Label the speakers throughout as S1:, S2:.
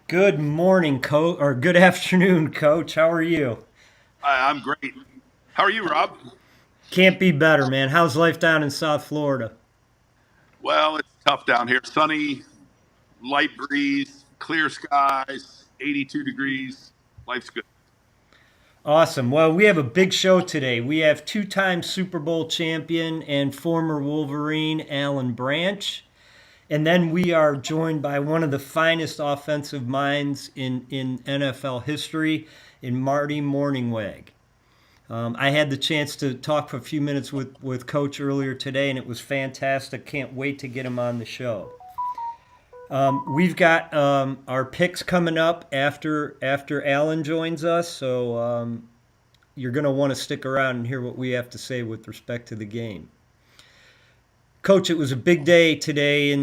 S1: Good morning, coach, or good afternoon, coach. How are you?
S2: I'm great. How are you, Rob?
S1: Can't be better, man. How's life down in South Florida?
S2: Well, it's tough down here. Sunny, light breeze, clear skies, 82 degrees. Life's good.
S1: Awesome. Well, we have a big show today. We have two-time Super Bowl champion and former Wolverine Alan Branch. And then we are joined by one of the finest offensive minds in NFL history, in Marty Mornhinweg. I had the chance to talk for a few minutes with Coach earlier today, and it was fantastic. Can't wait to get him on the show. We've got our picks coming up after Alan joins us, so you're going to want to stick around and hear what we have to say with respect to the game. Coach, it was a big day today in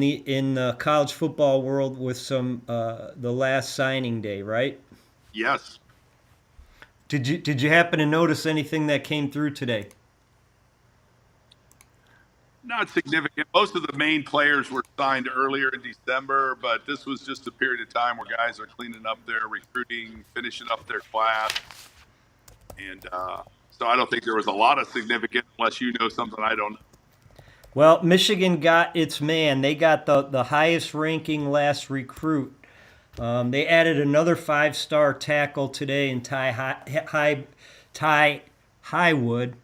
S1: the college football world with some the last signing day, right?
S2: Yes,
S1: Did you happen to notice anything that came through today?
S2: not significant. Most of the main players were signed earlier in December, but this was just a period of time where guys are cleaning up their recruiting, finishing up their class. And so I don't think there was a lot of significance unless you know something I don't know.
S1: Well, Michigan got its man. They got the highest ranking last recruit. They added another five-star tackle today in Ty Highwood,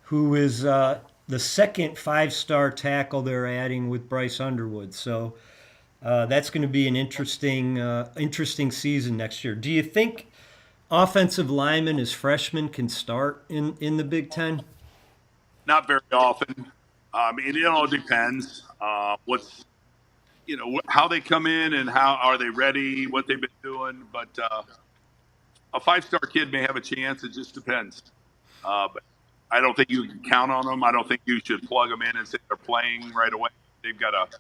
S1: who is the second five-star tackle they're adding with Bryce Underwood. So that's going to be an interesting season next year. Do you think offensive linemen as freshmen can start in the Big Ten?
S2: Not very often. It all depends. What's how they come in and how are they ready, what they've been doing. But a five-star kid may have a chance. It just depends. But I don't think you can count on them. I don't think you should plug them in and say they're playing right away. They've got to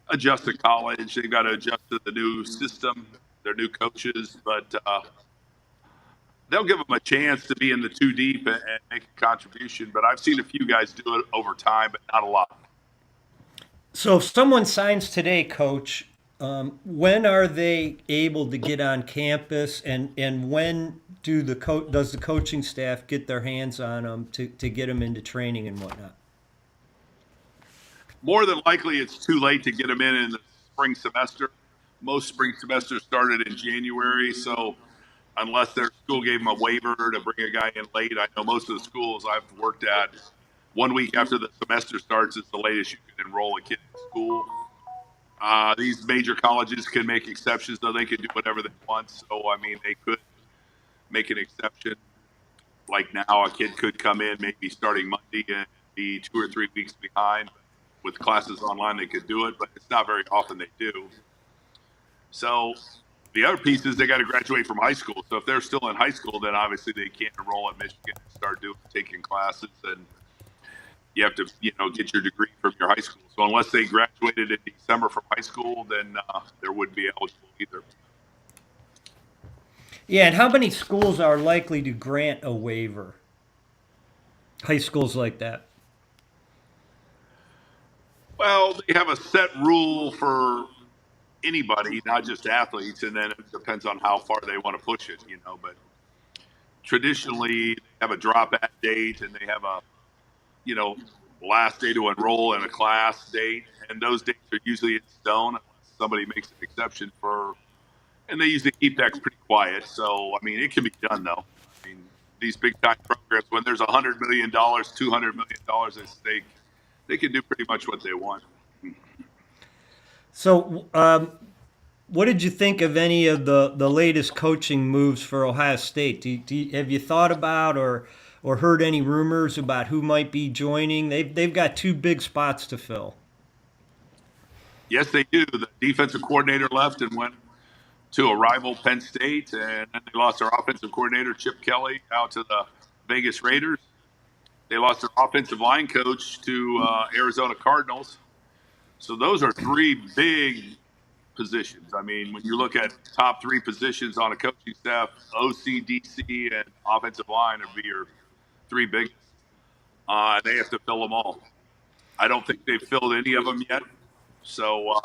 S2: adjust to college. They've got to adjust to the new system, their new coaches. But they'll give them a chance to be in the two deep and make a contribution. But I've seen a few guys do it over time, but not a lot.
S1: So if someone signs today, Coach, when are they able to get on campus, and when does the coaching staff get their hands on them to get them into training and whatnot?
S2: More than likely, it's too late to get them in the spring semester. Most spring semesters started in January, so unless their school gave them a waiver to bring a guy in late, I know most of the schools I've worked at, 1 week after the semester starts is the latest you can enroll a kid in school. These major colleges can make exceptions, though they can do whatever they want. So, I mean, they could make an exception. Like now, a kid could come in maybe starting Monday and be 2 or 3 weeks behind. With classes online, they could do it, but it's not very often they do. So, the other piece is they got to graduate from high school. So, if they're still in high school, then obviously they can't enroll at Michigan and start taking classes, and you have to get your degree from your high school. So unless they graduated in December from high school, then there wouldn't be eligible either.
S1: Yeah, and how many schools are likely to grant a waiver? High schools like that.
S2: Well, they have a set rule for anybody, not just athletes, and then it depends on how far they want to push it. But traditionally they have a drop at date and they have a you know last day to enroll in a class date, and those dates are usually in stone unless somebody makes an exception for. And they usually keep that pretty quiet. So I mean, it can be done though. I mean, these big time programs, when there's $100 million, $200 million at stake, they can do pretty much what they want.
S1: So, what did you think of any of the latest coaching moves for Ohio State? Have you thought about or heard any rumors about who might be joining? They've got two big spots to fill.
S2: Yes, they do. The defensive coordinator left and went to a rival Penn State, and then they lost their offensive coordinator Chip Kelly out to the Vegas Raiders. They lost their offensive line coach to Arizona Cardinals. So those are three big positions. I mean, when you look at top three positions on a coaching staff, OC, DC, and offensive line would be your three biggest. They have to fill them all. I don't think they've filled any of them yet. So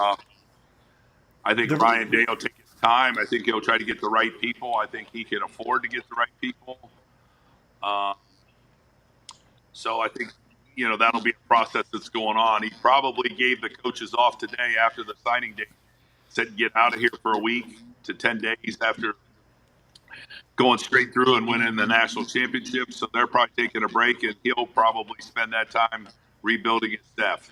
S2: I think
S1: The,
S2: Ryan Day will take his time. I think he'll try to get the right people. I think he can afford to get the right people. Uh, so I think, that'll be a process that's going on. He probably gave the coaches off today after the signing day, said get out of here for a week to 10 days after going straight through and winning the national championship. So they're probably taking a break, and he'll probably spend that time rebuilding his staff.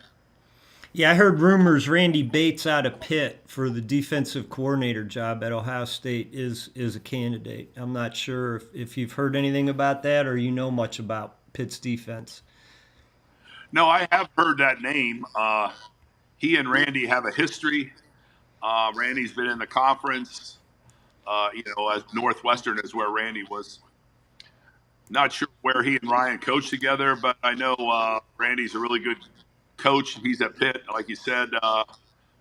S1: Yeah, I heard rumors Randy Bates out of Pitt for the defensive coordinator job at Ohio State is a candidate. I'm not sure if you've heard anything about that or you know much about Pitt's defense.
S2: No, I have heard that name. He and Randy have a history. Randy's been in the conference. As Northwestern is where Randy was. Not sure where he and Ryan coached together, but I know Randy's a really good coach. He's at Pitt, like you said.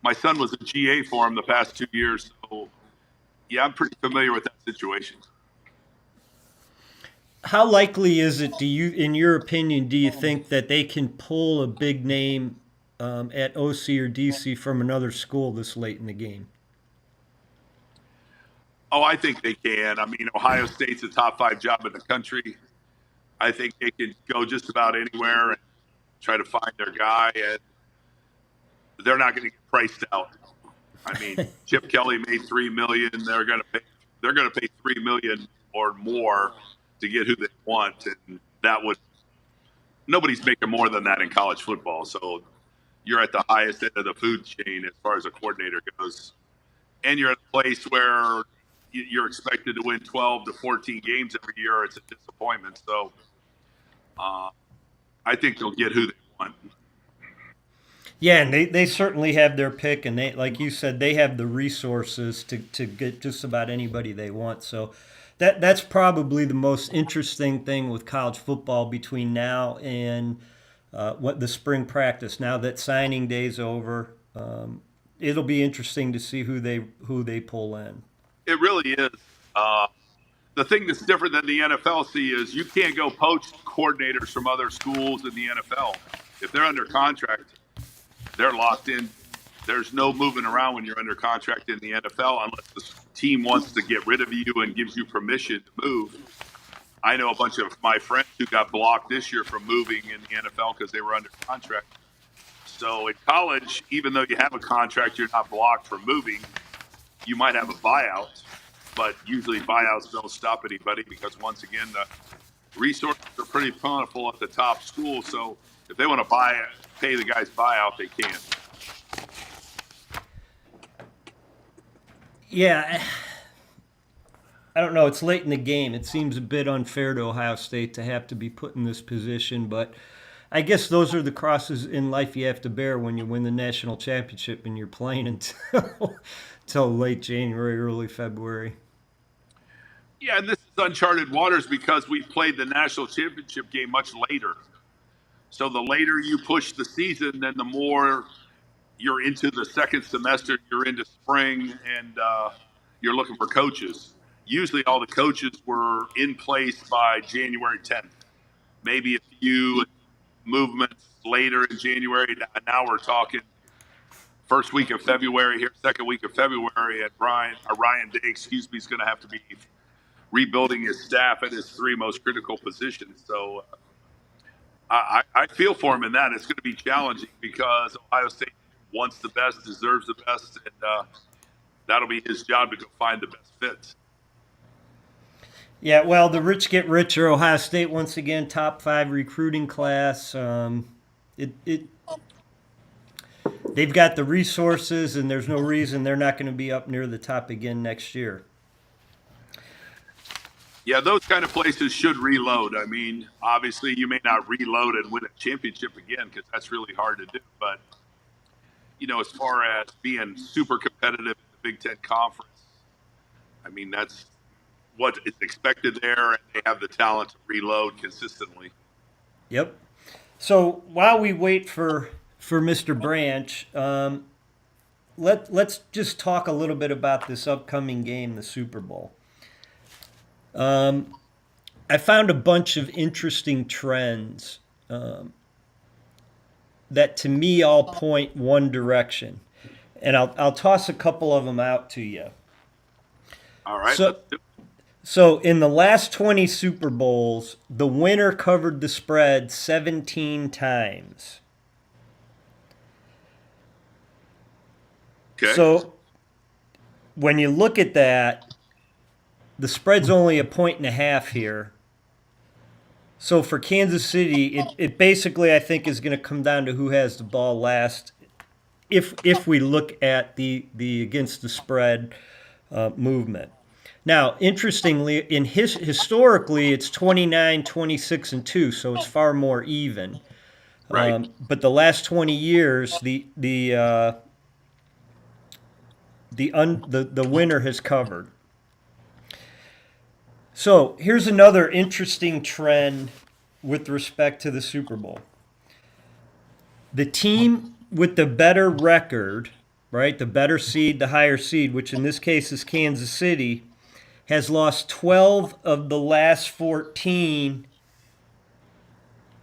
S2: My son was a GA for him the past 2 years, so yeah, I'm pretty familiar with that situation.
S1: How likely is it, in your opinion, do you think that they can pull a big name at OC or DC from another school this late in the game?
S2: Oh, I think they can. I mean, Ohio State's a top 5 job in the country. I think they can go just about anywhere and try to find their guy, and they're not going to get priced out. I mean, Chip Kelly made $3 million. They're going to pay $3 million or more to get who they want, and nobody's making more than that in college football. So you're at the highest end of the food chain as far as a coordinator goes, and you're at a place where you're expected to win 12 to 14 games every year. It's a disappointment. So I think they'll get who they want.
S1: Yeah, and they certainly have their pick, and they, like you said, they have the resources to get just about anybody they want. So that's probably the most interesting thing with college football between now and what the spring practice. Now that signing day's over, it'll be interesting to see who they pull in.
S2: It really is. The thing that's different than the NFL is you can't go poach coordinators from other schools in the NFL. If they're under contract, they're locked in. There's no moving around when you're under contract in the NFL unless the team wants to get rid of you and gives you permission to move. I know a bunch of my friends who got blocked this year from moving in the NFL because they were under contract. So in college, even though you have a contract, you're not blocked from moving. You might have a buyout, but usually buyouts don't stop anybody because, once again, the resources are pretty plentiful at the top school. So if they want to pay the guy's buyout, they can.
S1: Yeah, I don't know. It's late in the game. It seems a bit unfair to Ohio State to have to be put in this position, but I guess those are the crosses in life you have to bear when you win the national championship and you're playing until late January, early February.
S2: Yeah, and this is uncharted waters because we played the national championship game much later. So the later you push the season, then the more you're into the second semester, you're into spring, and you're looking for coaches. Usually all the coaches were in place by January 10th. Maybe a few movements later in January. Now we're talking first week of February here, second week of February, and Ryan Day, is going to have to be rebuilding his staff at his 3 most critical positions. So I feel for him in that. It's going to be challenging because Ohio State wants the best, deserves the best, and that'll be his job to go find the best fits.
S1: Yeah, well, the rich get richer. Ohio State, once again, top 5 recruiting class. They've got the resources, and there's no reason they're not going to be up near the top again next year.
S2: Yeah, those kind of places should reload. I mean, obviously, you may not reload and win a championship again because that's really hard to do. But, as far as being super competitive in the Big Ten Conference, I mean, that's what is expected there, and they have the talent to reload consistently.
S1: Yep. So while we wait for Mr. Branch, let's just talk a little bit about this upcoming game, the Super Bowl. I found a bunch of interesting trends that to me all point one direction. And I'll toss a couple of them out to you.
S2: All right,
S1: So,
S2: let's do it.
S1: so in the last 20 Super Bowls, the winner covered the spread 17 times.
S2: Okay.
S1: So when you look at that, the spread's only a point and a half here. So for Kansas City, it basically I think is going to come down to who has the ball last. If we look at the against the spread movement. Now, interestingly, historically, it's 29, 26, and 2, so it's far more even.
S2: Right.
S1: But the last 20 years, the winner has covered. So here's another interesting trend with respect to the Super Bowl. The team with the better record, right, the better seed, the higher seed, which in this case is Kansas City, has lost 12 of the last 14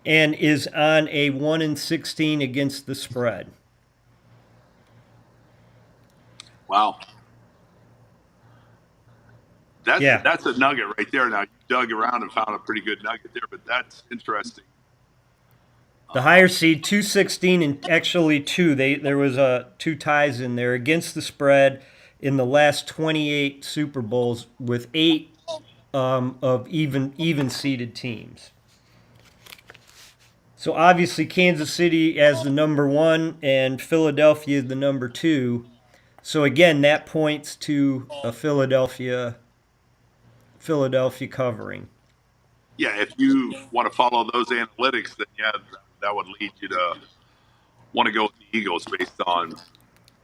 S1: and is on a 1-16 against the spread.
S2: Wow.
S1: Yeah.
S2: That's a nugget right there. Now you dug around and found a pretty good nugget there, but that's interesting.
S1: The higher seed, 216 and actually 2. There was two ties in there against the spread in the last 28 Super Bowls with 8 of even seeded teams. So obviously Kansas City as the number 1 and Philadelphia the number 2. So again, that points to a Philadelphia covering.
S2: Yeah, if you want to follow those analytics, then yeah, that would lead you to want to go with the Eagles based on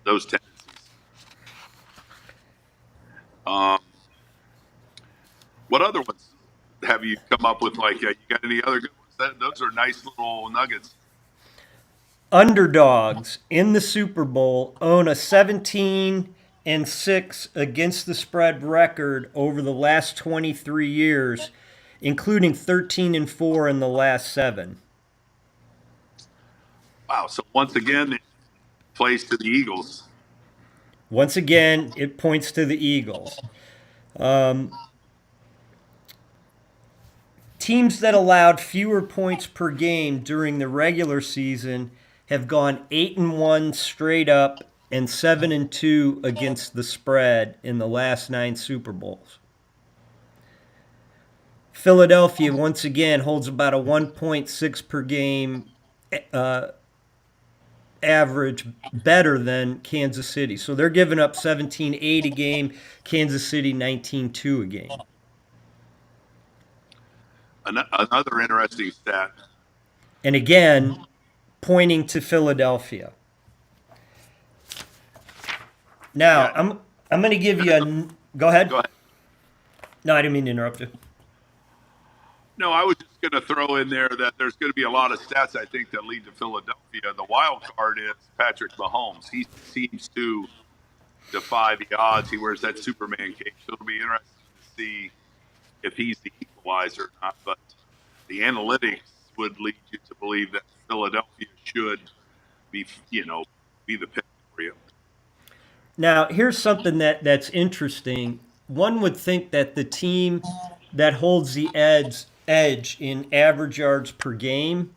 S2: those tendencies. Um, what other ones have you come up with? Like, you got any other good ones? Those are nice little nuggets.
S1: Underdogs in the Super Bowl own a 17-6 against the spread record over the last 23 years, including 13-4 in the last 7.
S2: Wow. So once again, it plays to the Eagles.
S1: Once again, it points to the Eagles. Teams that allowed fewer points per game during the regular season have gone 8-1 straight up and 7-2 against the spread in the last 9 Super Bowls. Philadelphia once again holds about a 1.6 per game average better than Kansas City. So they're giving up 17-8 a game, Kansas City 19-2 a game.
S2: Another interesting stat.
S1: And again, pointing to Philadelphia. Now,
S2: Yeah.
S1: I'm going to give you a. Go ahead.
S2: Go ahead.
S1: No, I didn't mean to interrupt you.
S2: No, I was just going to throw in there that there's going to be a lot of stats, I think, that lead to Philadelphia. The wild card is Patrick Mahomes. He seems to defy the odds. He wears that Superman cape. So it'll be interesting to see if he's the equalizer or not. But the analytics would lead you to believe that Philadelphia should be, be the pick for you.
S1: Now, here's something that's interesting. One would think that the team that holds the edge in average yards per game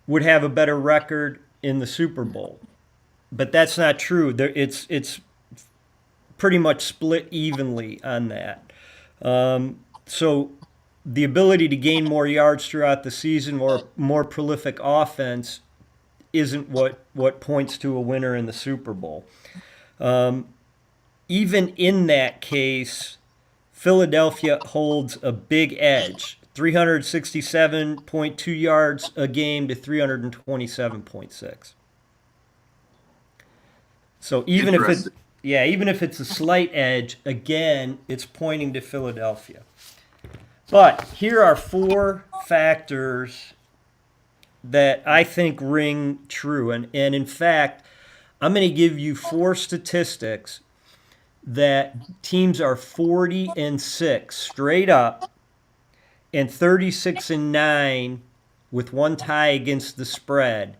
S1: would have a better record in the Super Bowl. But that's not true. It's pretty much split evenly on that. So the ability to gain more yards throughout the season or more prolific offense isn't what points to a winner in the Super Bowl. Even in that case, Philadelphia holds a big edge, 367.2 yards a game to 327.6. So even if it's a slight edge, again, it's pointing to Philadelphia. But here are 4 factors that I think ring true. And in fact, I'm going to give you 4 statistics that teams are 40-6 straight up and 36-9 with 1 tie against the spread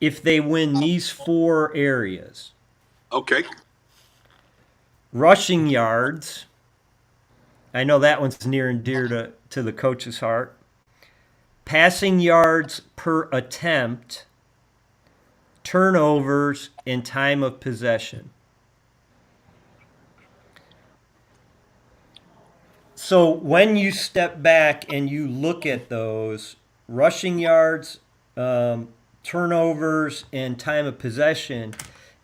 S1: if they win these 4 areas.
S2: Okay.
S1: rushing yards. I know that one's near and dear to the coach's heart. Passing yards per attempt, turnovers, and time of possession. So when you step back and you look at those rushing yards, turnovers, and time of possession,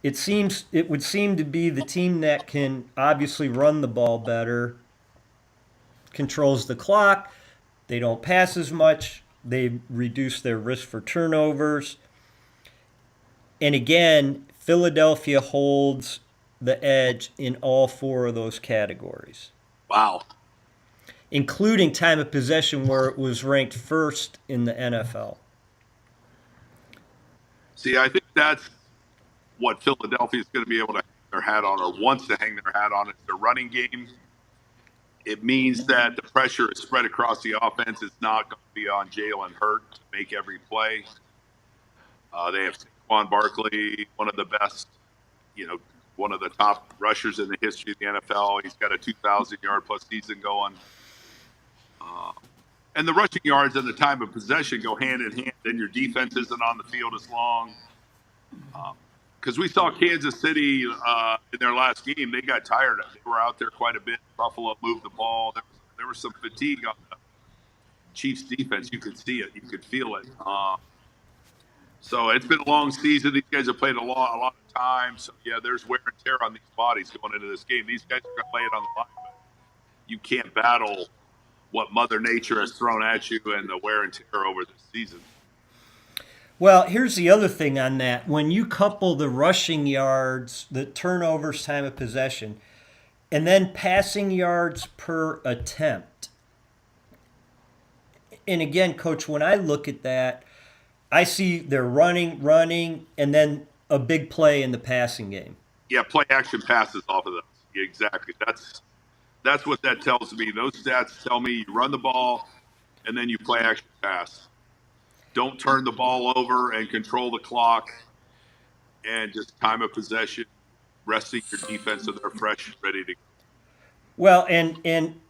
S1: it would seem to be the team that can obviously run the ball better, controls the clock. They don't pass as much. They reduce their risk for turnovers. And again, Philadelphia holds the edge in all four of those categories,
S2: Wow.
S1: including time of possession, where it was ranked first in the NFL.
S2: See, I think that's what Philadelphia is going to be able to hang their hat on, or wants to hang their hat on. It's their running game. It means that the pressure is spread across the offense. It's not going to be on Jalen Hurts to make every play. They have Saquon Barkley, one of the best, one of the top rushers in the history of the NFL. He's got a 2,000-yard-plus season going. And the rushing yards and the time of possession go hand in hand. Then your defense isn't on the field as long. Because we saw Kansas City in their last game, they got tired. They were out there quite a bit. Buffalo moved the ball. There was some fatigue on the Chiefs' defense. You could see it. You could feel it. So it's been a long season. These guys have played a lot of time. So, yeah, there's wear and tear on these bodies going into this game. These guys are going to lay it on the line. But you can't battle what Mother Nature has thrown at you and the wear and tear over this season.
S1: Well, here's the other thing on that. When you couple the rushing yards, the turnovers, time of possession, and then passing yards per attempt. And again, Coach, when I look at that, I see they're running, and then a big play in the passing game.
S2: Yeah, play action passes off of those. Yeah, exactly. That's what that tells me. Those stats tell me you run the ball, and then you play action pass. Don't turn the ball over and control the clock, and just time of possession, resting your defense so they're fresh and ready to go.
S1: Well, and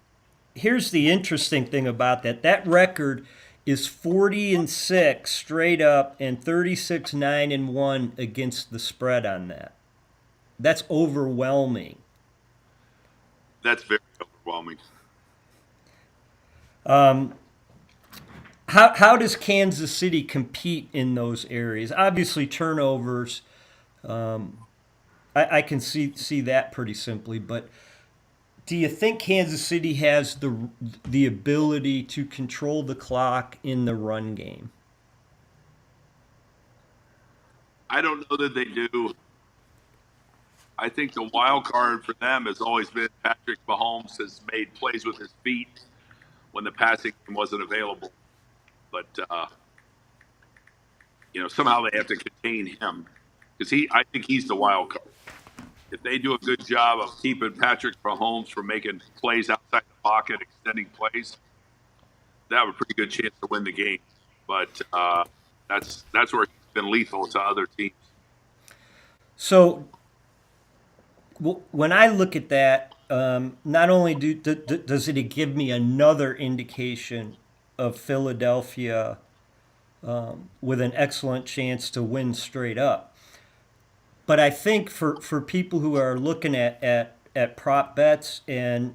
S1: here's the interesting thing about that. That record is 40-6 straight up and 36-9-1 against the spread on that. That's overwhelming.
S2: That's very overwhelming.
S1: How does Kansas City compete in those areas? Obviously, turnovers. I can see that pretty simply, but do you think Kansas City has the ability to control the clock in the run game?
S2: I don't know that they do. I think the wild card for them has always been Patrick Mahomes has made plays with his feet when the passing game wasn't available. But, somehow they have to contain him because I think he's the wild card. If they do a good job of keeping Patrick Mahomes from making plays outside the pocket, extending plays, they have a pretty good chance to win the game. But that's where he's been lethal to other teams.
S1: So when I look at that, not only does it give me another indication of Philadelphia with an excellent chance to win straight up, but I think for people who are looking at prop bets, and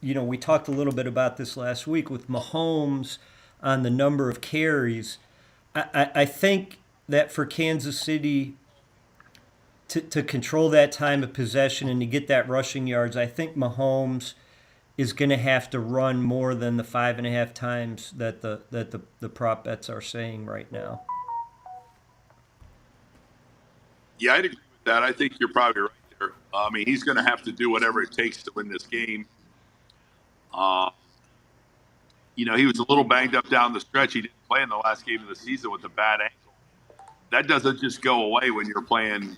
S1: we talked a little bit about this last week with Mahomes on the number of carries, I think that for Kansas City to control that time of possession and to get that rushing yards, I think Mahomes is going to have to run more than the 5.5 times that the prop bets are saying right now.
S2: Yeah, I'd agree with that. I think you're probably right there. He's going to have to do whatever it takes to win this game. He was a little banged up down the stretch. He didn't play in the last game of the season with a bad ankle. That doesn't just go away when you're playing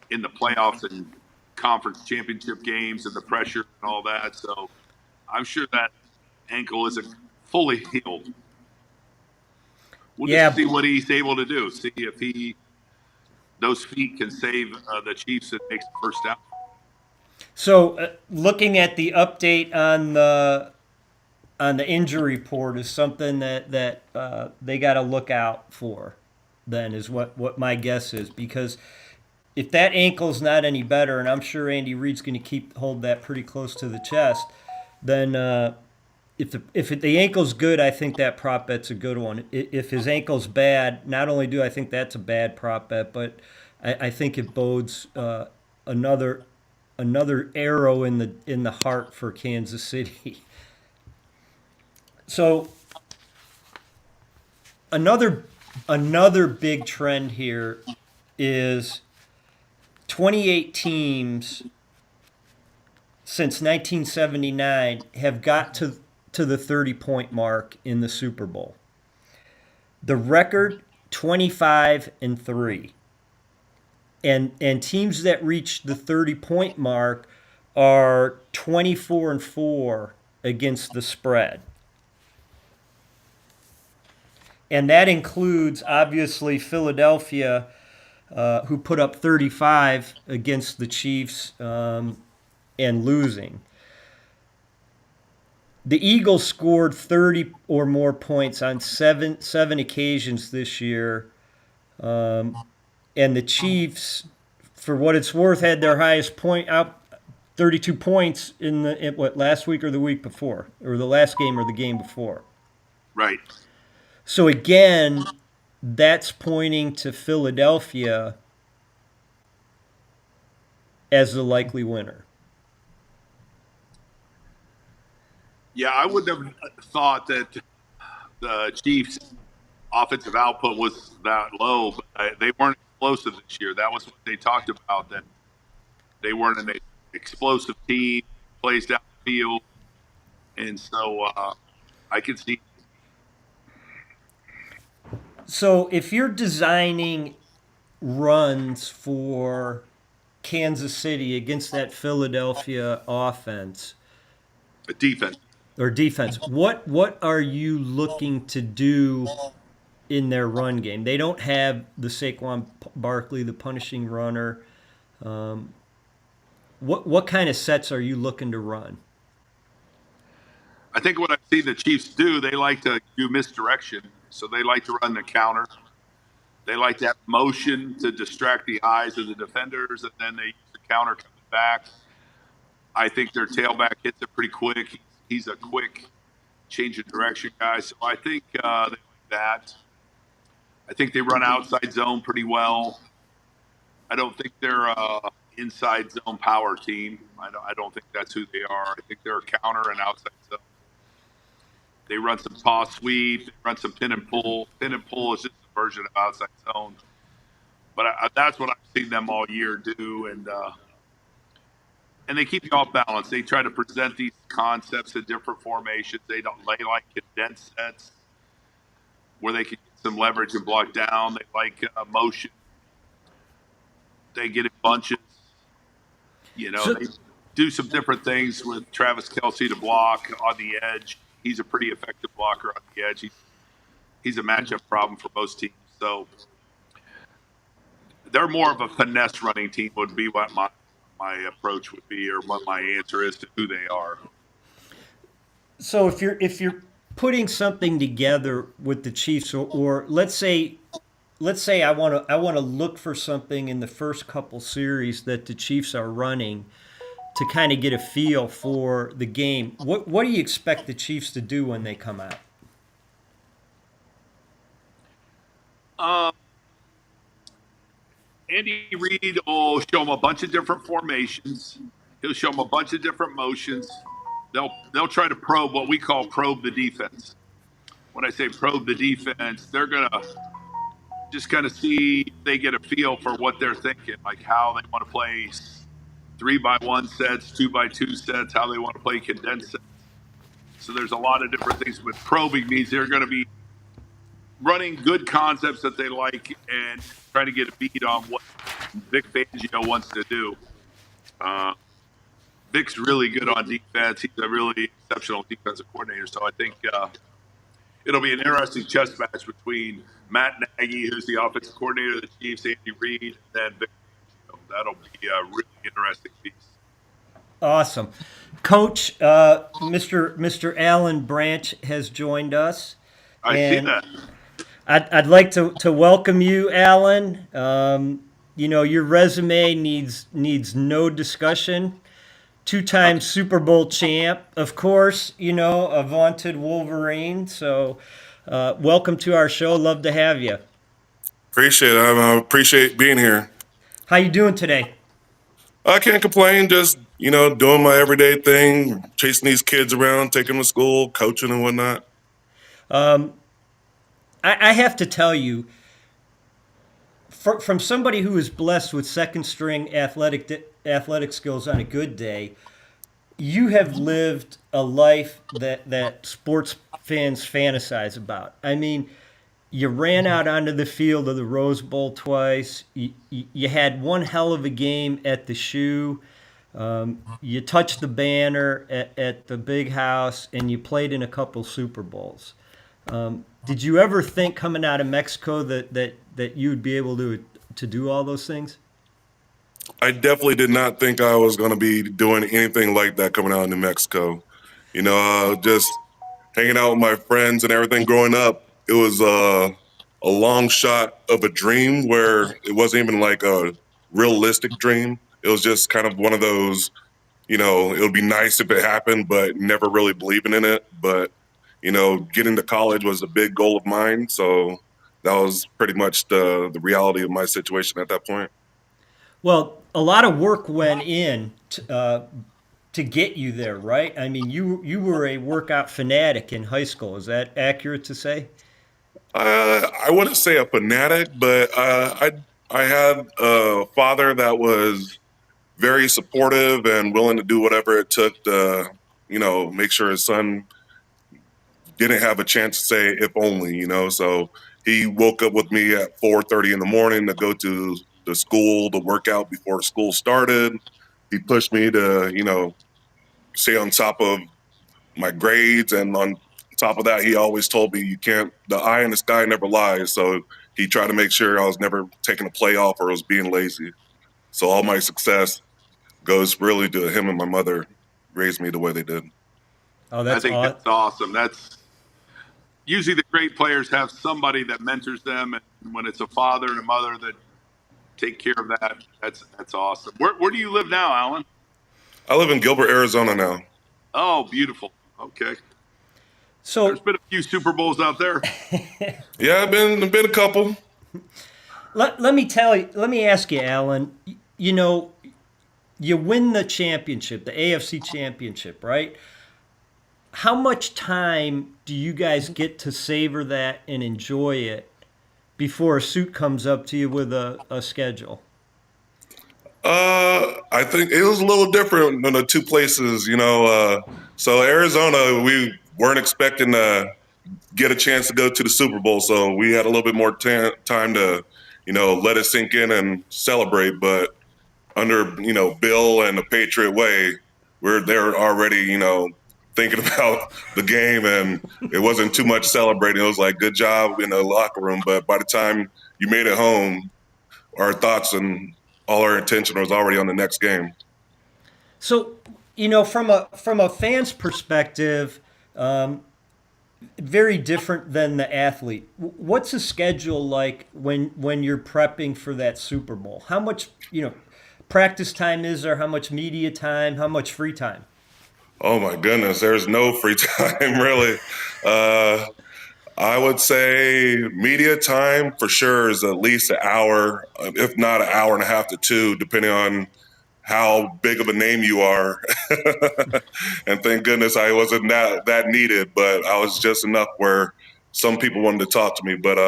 S2: in the playoffs and conference championship games and the pressure and all that. So I'm sure that ankle isn't fully healed. We'll just see what he's able to do. See if those feet can save the Chiefs and makes the first down.
S1: So, looking at the update on the injury report is something that they got to look out for. Then is what my guess is, because if that ankle's not any better, and I'm sure Andy Reid's going to hold that pretty close to the chest, then if the ankle's good, I think that prop bet's a good one. If his ankle's bad, not only do I think that's a bad prop bet, but I think it bodes another arrow in the heart for Kansas City. So another big trend here is 28 teams since 1979 have got to the 30-point mark in the Super Bowl. The record 25-3. And teams that reach the 30-point mark are 24-4 against the spread. And that includes, obviously, Philadelphia, who put up 35 against the Chiefs and losing. The Eagles scored 30 or more points on seven occasions this year. And the Chiefs, for what it's worth, had their highest point out, 32 points in last week or the week before, or the last game or the game before.
S2: Right.
S1: So again, that's pointing to Philadelphia as the likely winner.
S2: Yeah, I wouldn't have thought that the Chiefs' offensive output was that low, but they weren't explosive this year. That was what they talked about, that they weren't an explosive team, plays down the field. And so I could see.
S1: So if you're designing runs for Kansas City against that Philadelphia offense
S2: A defense.
S1: or defense, what are you looking to do in their run game? They don't have the Saquon Barkley, the punishing runner. What kind of sets are you looking to run?
S2: I think what I see the Chiefs do, they like to do misdirection. So they like to run the counter. They like to have motion to distract the eyes of the defenders, and then they use the counter coming back. I think their tailback hits it pretty quick. He's a quick change of direction guy. So I think they like that. I think they run outside zone pretty well. I don't think they're a inside zone power team. I don't think that's who they are. I think they're a counter and outside zone. They run some toss sweep. They run some pin and pull. Pin and pull is just a version of outside zone. But that's what I've seen them all year do. And they keep you off balance. They try to present these concepts in different formations. They like condensed sets where they can get some leverage and block down. They like motion. They get in bunches. They do some different things with Travis Kelce to block on the edge. He's a pretty effective blocker on the edge. He's a matchup problem for most teams. So they're more of a finesse running team would be what my approach would be, or what my answer is to who they are.
S1: So if you're putting something together with the Chiefs, or let's say I want to look for something in the first couple series that the Chiefs are running to kind of get a feel for the game. What do you expect the Chiefs to do when they come out?
S2: Andy Reid will show them a bunch of different formations. He'll show them a bunch of different motions. They'll try to probe what we call probe the defense. When I say probe the defense, they're gonna just kind of see if they get a feel for what they're thinking, like how they want to play 3x1 sets, 2x2 sets, how they want to play condensed sets. So there's a lot of different things. But probing means they're going to be running good concepts that they like and trying to get a beat on what Vic Fangio wants to do. Vic's really good on defense. He's a really exceptional defensive coordinator. So I think it'll be an interesting chess match between Matt Nagy, who's the offensive coordinator of the Chiefs, Andy Reid, and then Vic Fangio. That'll be a really interesting piece.
S1: Awesome. Coach, Mr. Alan Branch has joined us,
S2: I see
S1: and
S2: that.
S1: I'd like to welcome you, Alan. Your resume needs no discussion. Two-time Super Bowl champ, of course. A vaunted Wolverine. So, welcome to our show. Love to have you.
S3: Appreciate it. I appreciate being here.
S1: How you doing today?
S3: I can't complain. Just doing my everyday thing, chasing these kids around, taking them to school, coaching and whatnot.
S1: I have to tell you, from somebody who is blessed with second string athletic skills on a good day, you have lived a life that sports fans fantasize about. I mean, you ran out onto the field of the Rose Bowl twice. You had one hell of a game at the Shoe. You touched the banner at the Big House, and you played in a couple Super Bowls. Did you ever think coming out of Mexico that you would be able to do all those things?
S3: I definitely did not think I was going to be doing anything like that coming out of New Mexico. Just hanging out with my friends and everything growing up. It was a long shot of a dream where it wasn't even like a realistic dream. It was just kind of one of those, it would be nice if it happened, but never really believing in it. But, getting to college was a big goal of mine. So that was pretty much the reality of my situation at that point.
S1: Well, a lot of work went in to get you there, right? I mean, you were a workout fanatic in high school. Is that accurate to say?
S3: I wouldn't say a fanatic, but I had a father that was very supportive and willing to do whatever it took to, make sure his son didn't have a chance to say if only, So he woke up with me at 4:30 in the morning to go to the school to work out before school started. He pushed me to, stay on top of my grades, and on top of that, he always told me the eye in the sky never lies. So he tried to make sure I was never taking a play off or was being lazy. So all my success goes really to him and my mother raised me the way they did.
S1: Oh,
S2: I
S1: that's
S2: think
S1: aw-
S2: that's awesome. That's usually the great players have somebody that mentors them, and when it's a father and a mother that take care of that, that's awesome. Where do you live now, Alan?
S3: I live in Gilbert, Arizona now.
S2: Oh, beautiful. Okay. There's
S1: So
S2: been a few Super Bowls out there.
S3: Yeah, been a couple.
S1: let me tell you. Let me ask you, Alan. You know, you win the championship, the AFC championship, right? How much time do you guys get to savor that and enjoy it before a suit comes up to you with a schedule?
S3: I think it was a little different than the two places, So Arizona, we weren't expecting to get a chance to go to the Super Bowl, so we had a little bit more time to, let it sink in and celebrate. But under, Bill and the Patriot way, we're there already, thinking about the game, and it wasn't too much celebrating. It was like, good job in the locker room. But by the time you made it home, our thoughts and all our attention was already on the next game.
S1: So, from a fan's perspective, very different than the athlete. What's the schedule like when you're prepping for that Super Bowl? How much practice time is there? How much media time? How much free time?
S3: Oh my goodness, there's no free time really. Uh, I would say media time for sure is at least an hour, if not an hour and a half to two, depending on how big of a name you are. And thank goodness I wasn't that needed, but I was just enough where some people wanted to talk to me. But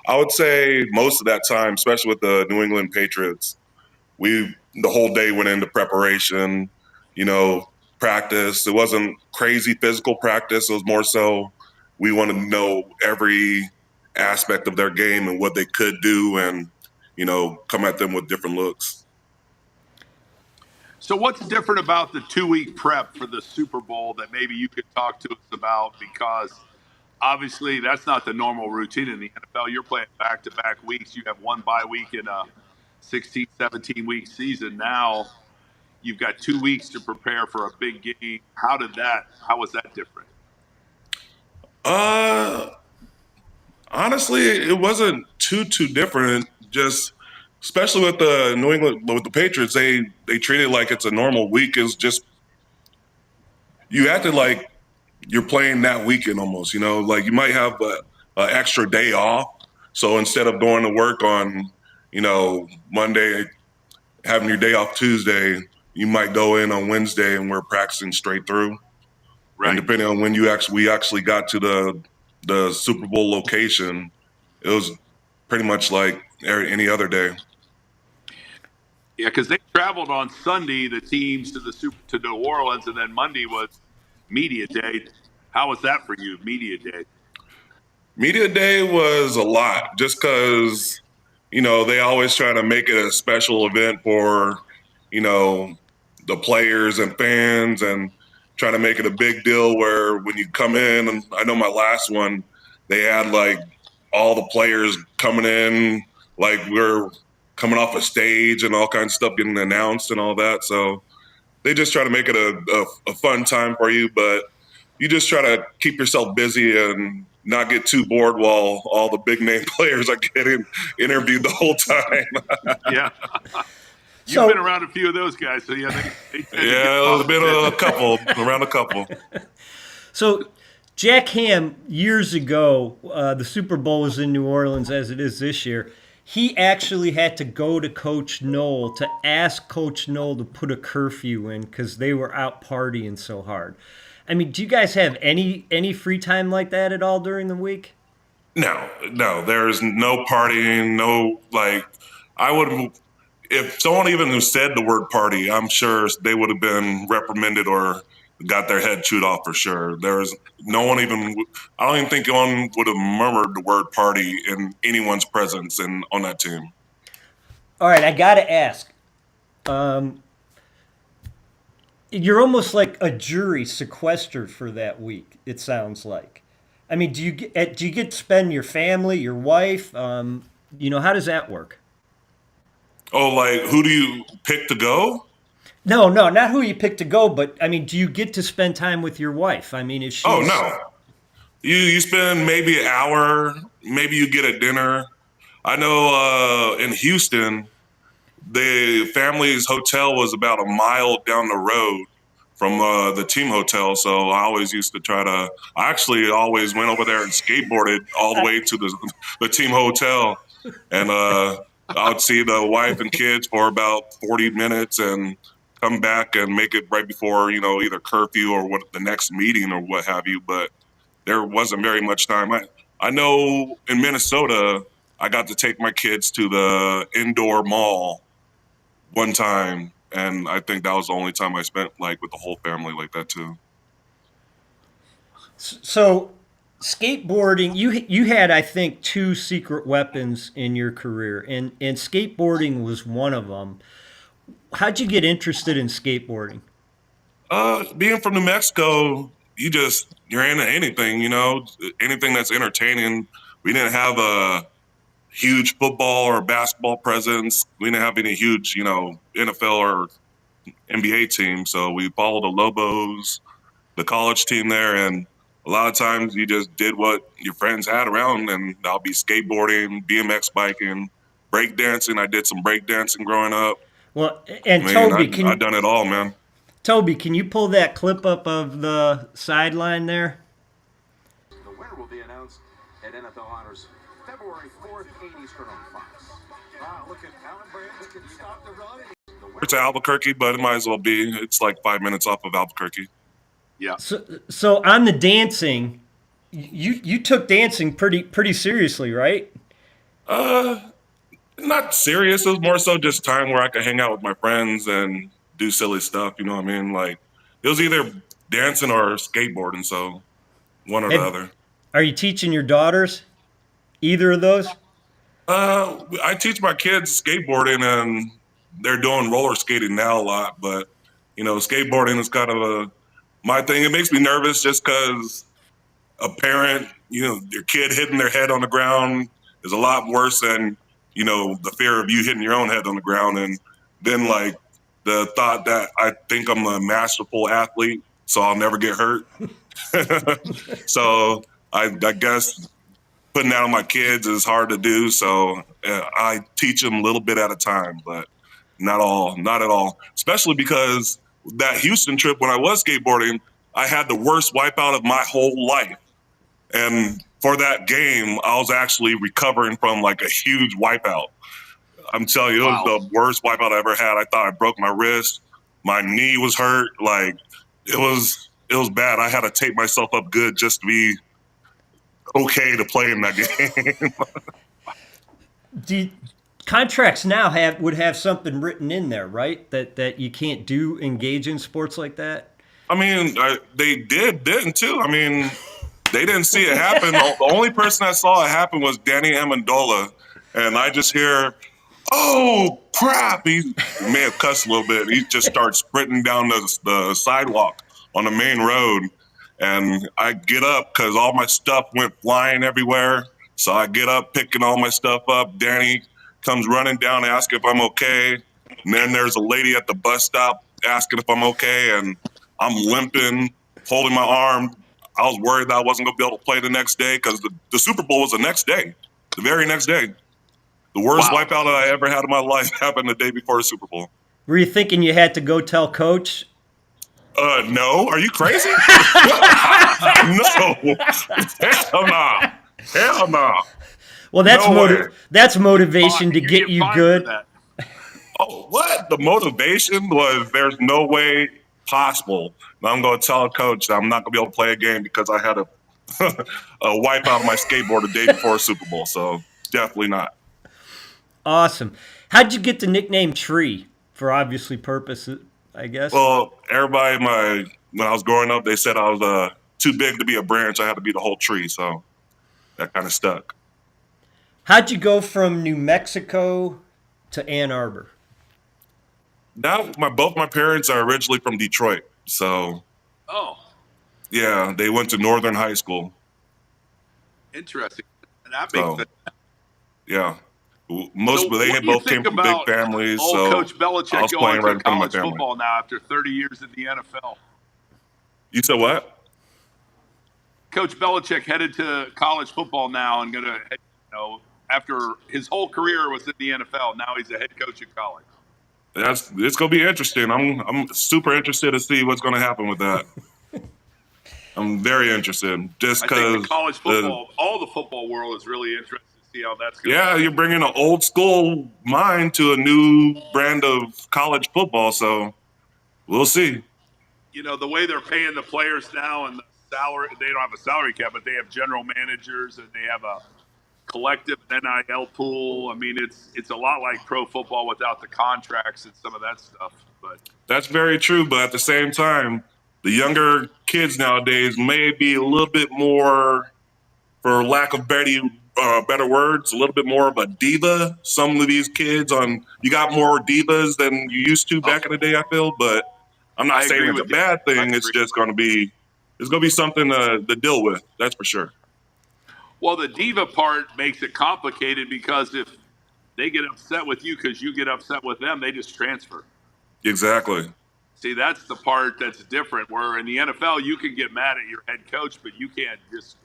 S3: I would say most of that time, especially with the New England Patriots, the whole day went into preparation, you know, practice. It wasn't crazy physical practice. It was more so we wanted to know every aspect of their game and what they could do and, come at them with different looks.
S2: So, what's different about the 2 week prep for the Super Bowl that maybe you could talk to us about? Because obviously, that's not the normal routine in the NFL. You're playing back to back weeks. You have one bye week in a 16, 17 week season. Now, you've got 2 weeks to prepare for a big game. How was that different?
S3: Honestly, it wasn't too different. Just especially with the New England, with the Patriots, they treat it like it's a normal week. It's just you acted like you're playing that weekend almost. You know, like you might have a extra day off. So instead of going to work on, Monday, having your day off Tuesday, you might go in on Wednesday and we're practicing straight through.
S2: Right.
S3: And depending on when we actually got to the Super Bowl location, it was pretty much like any other day.
S2: Yeah, because they traveled on Sunday, the teams to New Orleans, and then Monday was media day. How was that for you, media day?
S3: Media day was a lot, just because they always try to make it a special event for the players and fans, and trying to make it a big deal where when you come in, and I know my last one, they had like all the players coming in, like we're coming off a stage and all kinds of stuff getting announced and all that. So they just try to make it a fun time for you, but you just try to keep yourself busy and not get too bored while all the big name players are getting interviewed the whole time.
S2: Yeah. You've been around a few of those guys, so yeah, they
S3: it's been around a couple.
S1: So, Jack Ham, years ago, the Super Bowl was in New Orleans, as it is this year. He actually had to go to Coach Noll to ask Coach Noll to put a curfew in because they were out partying so hard. I mean, do you guys have any free time like that at all during the week?
S3: No, there's no partying, I would, if someone even said the word party, I'm sure they would have been reprimanded or got their head chewed off for sure. There's no one even, I don't even think anyone would have murmured the word party in anyone's presence on that team.
S1: All right, I got to ask. You're almost like a jury sequestered for that week, it sounds like. I mean, do you get to spend your family, your wife? How does that work?
S3: Oh, like who do you pick to go?
S1: No, not who you pick to go, but I mean, do you get to spend time with your wife? I mean, is she?
S3: Oh no, you spend maybe an hour, maybe you get a dinner. I know in Houston, the family's hotel was about a mile down the road from the team hotel. So I always used to I actually always went over there and skateboarded all the way to the team hotel. And I would see the wife and kids for about 40 minutes and come back and make it right before, either curfew or the next meeting or what have you. But there wasn't very much time. I know in Minnesota, I got to take my kids to the indoor mall one time, and I think that was the only time I spent with the whole family like that too.
S1: So, skateboarding, you had, I think, 2 secret weapons in your career, and skateboarding was one of them. How'd you get interested in skateboarding?
S3: Being from New Mexico, you're into anything, anything that's entertaining. We didn't have a huge football or basketball presence. We didn't have any huge, NFL or NBA team. So we followed the Lobos, the college team there, and a lot of times you just did what your friends had around, and I'll be skateboarding, BMX biking, breakdancing. I did some breakdancing growing up.
S1: Well, and Toby,
S3: I've done it all, man.
S1: Toby, can you pull that clip up of the sideline there?
S4: The winner will be announced at NFL Honors February 4th, 8 Eastern on Fox. Wow, look at Alan Branch can stop the run.
S3: It's Albuquerque, but it might as well be. It's like 5 minutes off of Albuquerque.
S2: Yeah.
S1: So on the dancing, you took dancing pretty seriously, right?
S3: Not serious. It was more so just time where I could hang out with my friends and do silly stuff. You know what I mean? Like it was either dancing or skateboarding, so one or the other.
S1: Are you teaching your daughters either of those?
S3: I teach my kids skateboarding, and they're doing roller skating now a lot. But skateboarding is kind of my thing. It makes me nervous just because a parent, your kid hitting their head on the ground is a lot worse than the fear of you hitting your own head on the ground, and then the thought that I think I'm a masterful athlete, so I'll never get hurt. So I guess putting that on my kids is hard to do. So I teach them a little bit at a time, but not at all. Especially because that Houston trip when I was skateboarding, I had the worst wipeout of my whole life. And for that game, I was actually recovering from like a huge wipeout. I'm telling you, it was the worst wipeout I ever had. I thought I broke my wrist. My knee was hurt. Like it was bad. I had to tape myself up good just to be okay to play in that game.
S1: Contracts now would have something written in there, right? That you can't engage in sports like that?
S3: I mean, they didn't too. I mean, they didn't see it happen. The only person that saw it happen was Danny Amendola. And I just hear, oh, crap. He may have cussed a little bit. He just starts sprinting down the sidewalk on the main road. And I get up because all my stuff went flying everywhere. So I get up, picking all my stuff up. Danny comes running down, asking if I'm okay. And then there's a lady at the bus stop asking if I'm okay. And I'm limping, holding my arm. I was worried that I wasn't going to be able to play the next day because the Super Bowl was the next day, the very next day. The worst wipeout that I ever had in my life happened the day before the Super Bowl.
S1: Were you thinking you had to go tell Coach?
S3: No. Are you crazy? No. Hell no. Hell no.
S1: Well, that's motivation to get you good.
S3: Oh, what? The motivation was there's no way possible. I'm going to tell a coach that I'm not going to be able to play a game because I had a wipe out of my skateboard the day before a Super Bowl. So definitely not.
S1: Awesome. How'd you get the nickname Tree? For obviously purposes, I guess.
S3: Well, everybody when I was growing up, they said I was too big to be a branch. I had to be the whole tree. So that kind of stuck.
S1: How'd you go from New Mexico to Ann Arbor?
S3: Now, both my parents are originally from Detroit. So, yeah, they went to Northern High School.
S2: Interesting. And that makes sense.
S3: Yeah. They both came from big families. So
S2: Coach Belichick going to college football now after 30 years in the NFL.
S3: You said what?
S2: Coach Belichick headed to college football now and going to, after his whole career was in the NFL, now he's a head coach at college.
S3: It's going to be interesting. I'm super interested to see what's going to happen with that. I'm very interested, just because
S2: college football, all the football world is really interested to see how that's going.
S3: Yeah, you're bringing an old school mind to a new brand of college football, so we'll see.
S2: The way they're paying the players now and the salary, they don't have a salary cap, but they have general managers and they have a collective NIL pool. I mean, it's a lot like pro football without the contracts and some of that stuff. But
S3: that's very true. But at the same time, the younger kids nowadays may be a little bit more, for lack of better words, a little bit more of a diva. Some of these kids you got more divas than you used to back in the day, I feel. But I'm not saying it's a bad thing. It's just going to be something to deal with. That's for sure.
S2: Well, the diva part makes it complicated because if they get upset with you because you get upset with them, they just transfer.
S3: Exactly.
S2: See, that's the part that's different, where in the NFL, you can get mad at your head coach, but you can't just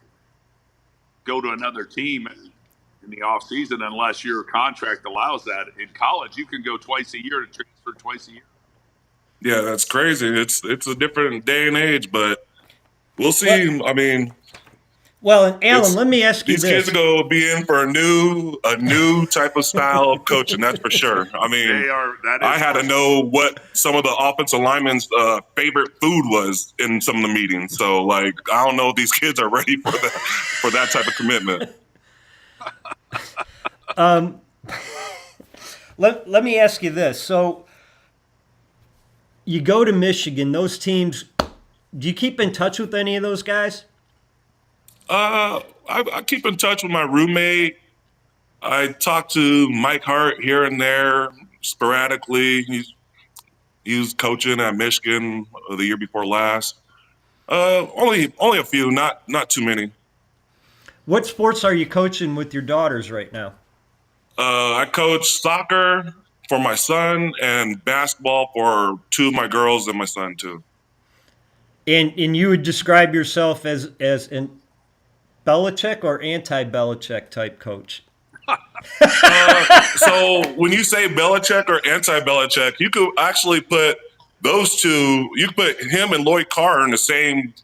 S2: go to another team in the offseason unless your contract allows that. In college, you can go twice a year to transfer twice a year.
S3: Yeah, that's crazy. It's a different day and age, but we'll see. I mean...
S1: Well, Alan, let me ask you
S3: this.
S1: These
S3: kids are going to be in for a new type of style of coaching, that's for sure. I mean, I had to know what some of the offensive linemen's favorite food was in some of the meetings. So, I don't know if these kids are ready for that type of commitment.
S1: Let me ask you this. So, you go to Michigan, those teams, do you keep in touch with any of those guys?
S3: I keep in touch with my roommate. I talk to Mike Hart here and there sporadically. He was coaching at Michigan the year before last. Only a few, not too many.
S1: What sports are you coaching with your daughters right now?
S3: I coach soccer, for my son and basketball for 2 of my girls and my son too.
S1: And you would describe yourself as an Belichick or anti-Belichick type coach?
S3: So when you say Belichick or anti-Belichick, you could actually put those two. You could put him and Lloyd Carr in the same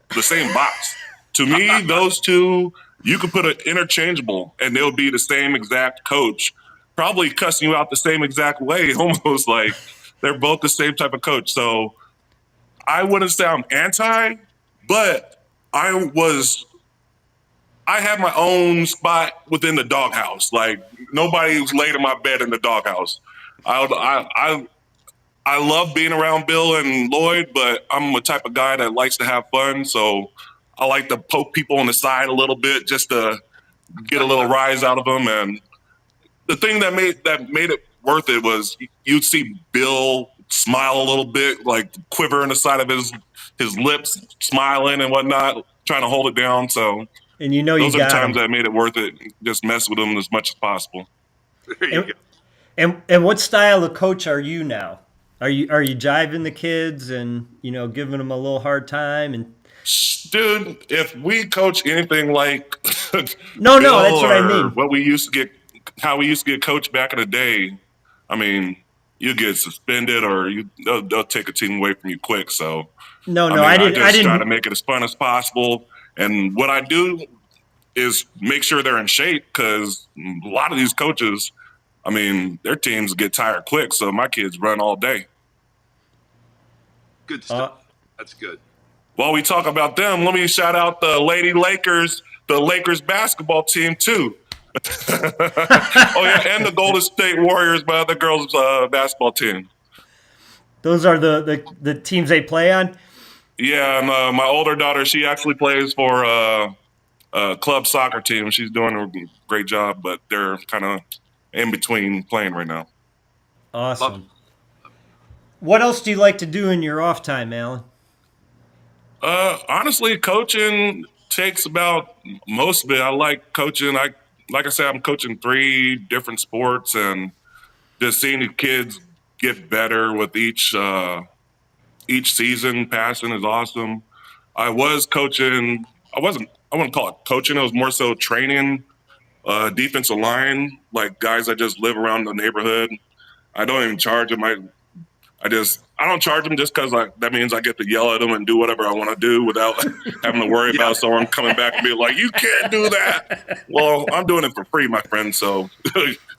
S3: box. To me, those two you could put it interchangeable, and they'll be the same exact coach, probably cussing you out the same exact way, almost like they're both the same type of coach. So I wouldn't say I'm anti, but I have my own spot within the doghouse. Like nobody's laid in my bed in the doghouse. I love being around Bill and Lloyd, but I'm a type of guy that likes to have fun. So I like to poke people on the side a little bit just to get a little rise out of them. And the thing that made it worth it was you'd see Bill smile a little bit, like quiver in the side of his lips, smiling and whatnot, trying to hold it down. So
S1: And you know
S3: those
S1: you
S3: are the
S1: got
S3: times
S1: him.
S3: that made it worth it. Just mess with them as much as possible.
S2: There you go.
S1: And what style of coach are you now? Are you jiving the kids and giving them a little hard time and
S3: Dude, if we coach anything like
S1: No,
S3: Bill
S1: that's what I
S3: or
S1: mean.
S3: what we used to get, how we used to get coached back in the day, I mean, you get suspended or they'll take a team away from you quick. So,
S1: No,
S3: I
S1: no,
S3: mean, I
S1: I
S3: just try to
S1: didn't.
S3: make it as fun as possible. And what I do is make sure they're in shape because a lot of these coaches, I mean, their teams get tired quick. So my kids run all day.
S2: Good stuff. That's good.
S3: While we talk about them, let me shout out the Lady Lakers, the Lakers basketball team too. Oh yeah, and the Golden State Warriors, my other girls' basketball team.
S1: Those are the teams they play on.
S3: Yeah, and my older daughter, she actually plays for a club soccer team. She's doing a great job, but they're kind of in between playing right now.
S1: Awesome. What else do you like to do in your off time, Alan?
S3: Honestly, coaching takes about most of it. I like coaching. Like I said, I'm coaching 3 different sports, and just seeing the kids get better with each season passing is awesome. I was coaching. I wouldn't call it coaching. It was more so training defensive line, like guys that just live around the neighborhood. I don't even charge them. I don't charge them just because that means I get to yell at them and do whatever I want to do without having to worry about someone coming back and be like, "You can't do that." Well, I'm doing it for free, my friend. So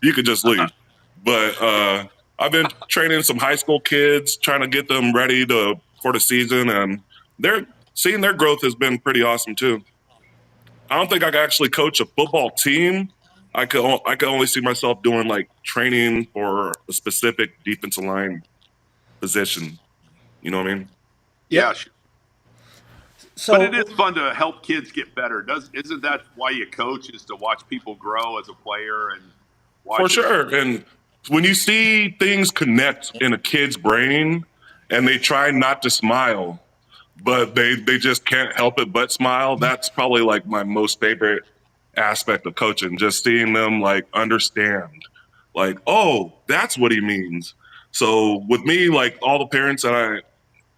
S3: you could just leave. But I've been training some high school kids, trying to get them ready for the season, and seeing their growth has been pretty awesome too. I don't think I could actually coach a football team. I could only see myself doing like training for a specific defensive line position. You know what I mean?
S2: Yeah, sure.
S1: So,
S2: But it is fun to help kids get better. Isn't that why you coach, is to watch people grow as a player and watch
S3: For
S2: it?
S3: sure. And when you see things connect in a kid's brain and they try not to smile, but they just can't help it but smile, that's probably like my most favorite aspect of coaching. Just seeing them like understand, like, oh, that's what he means. So with me, like all the parents that I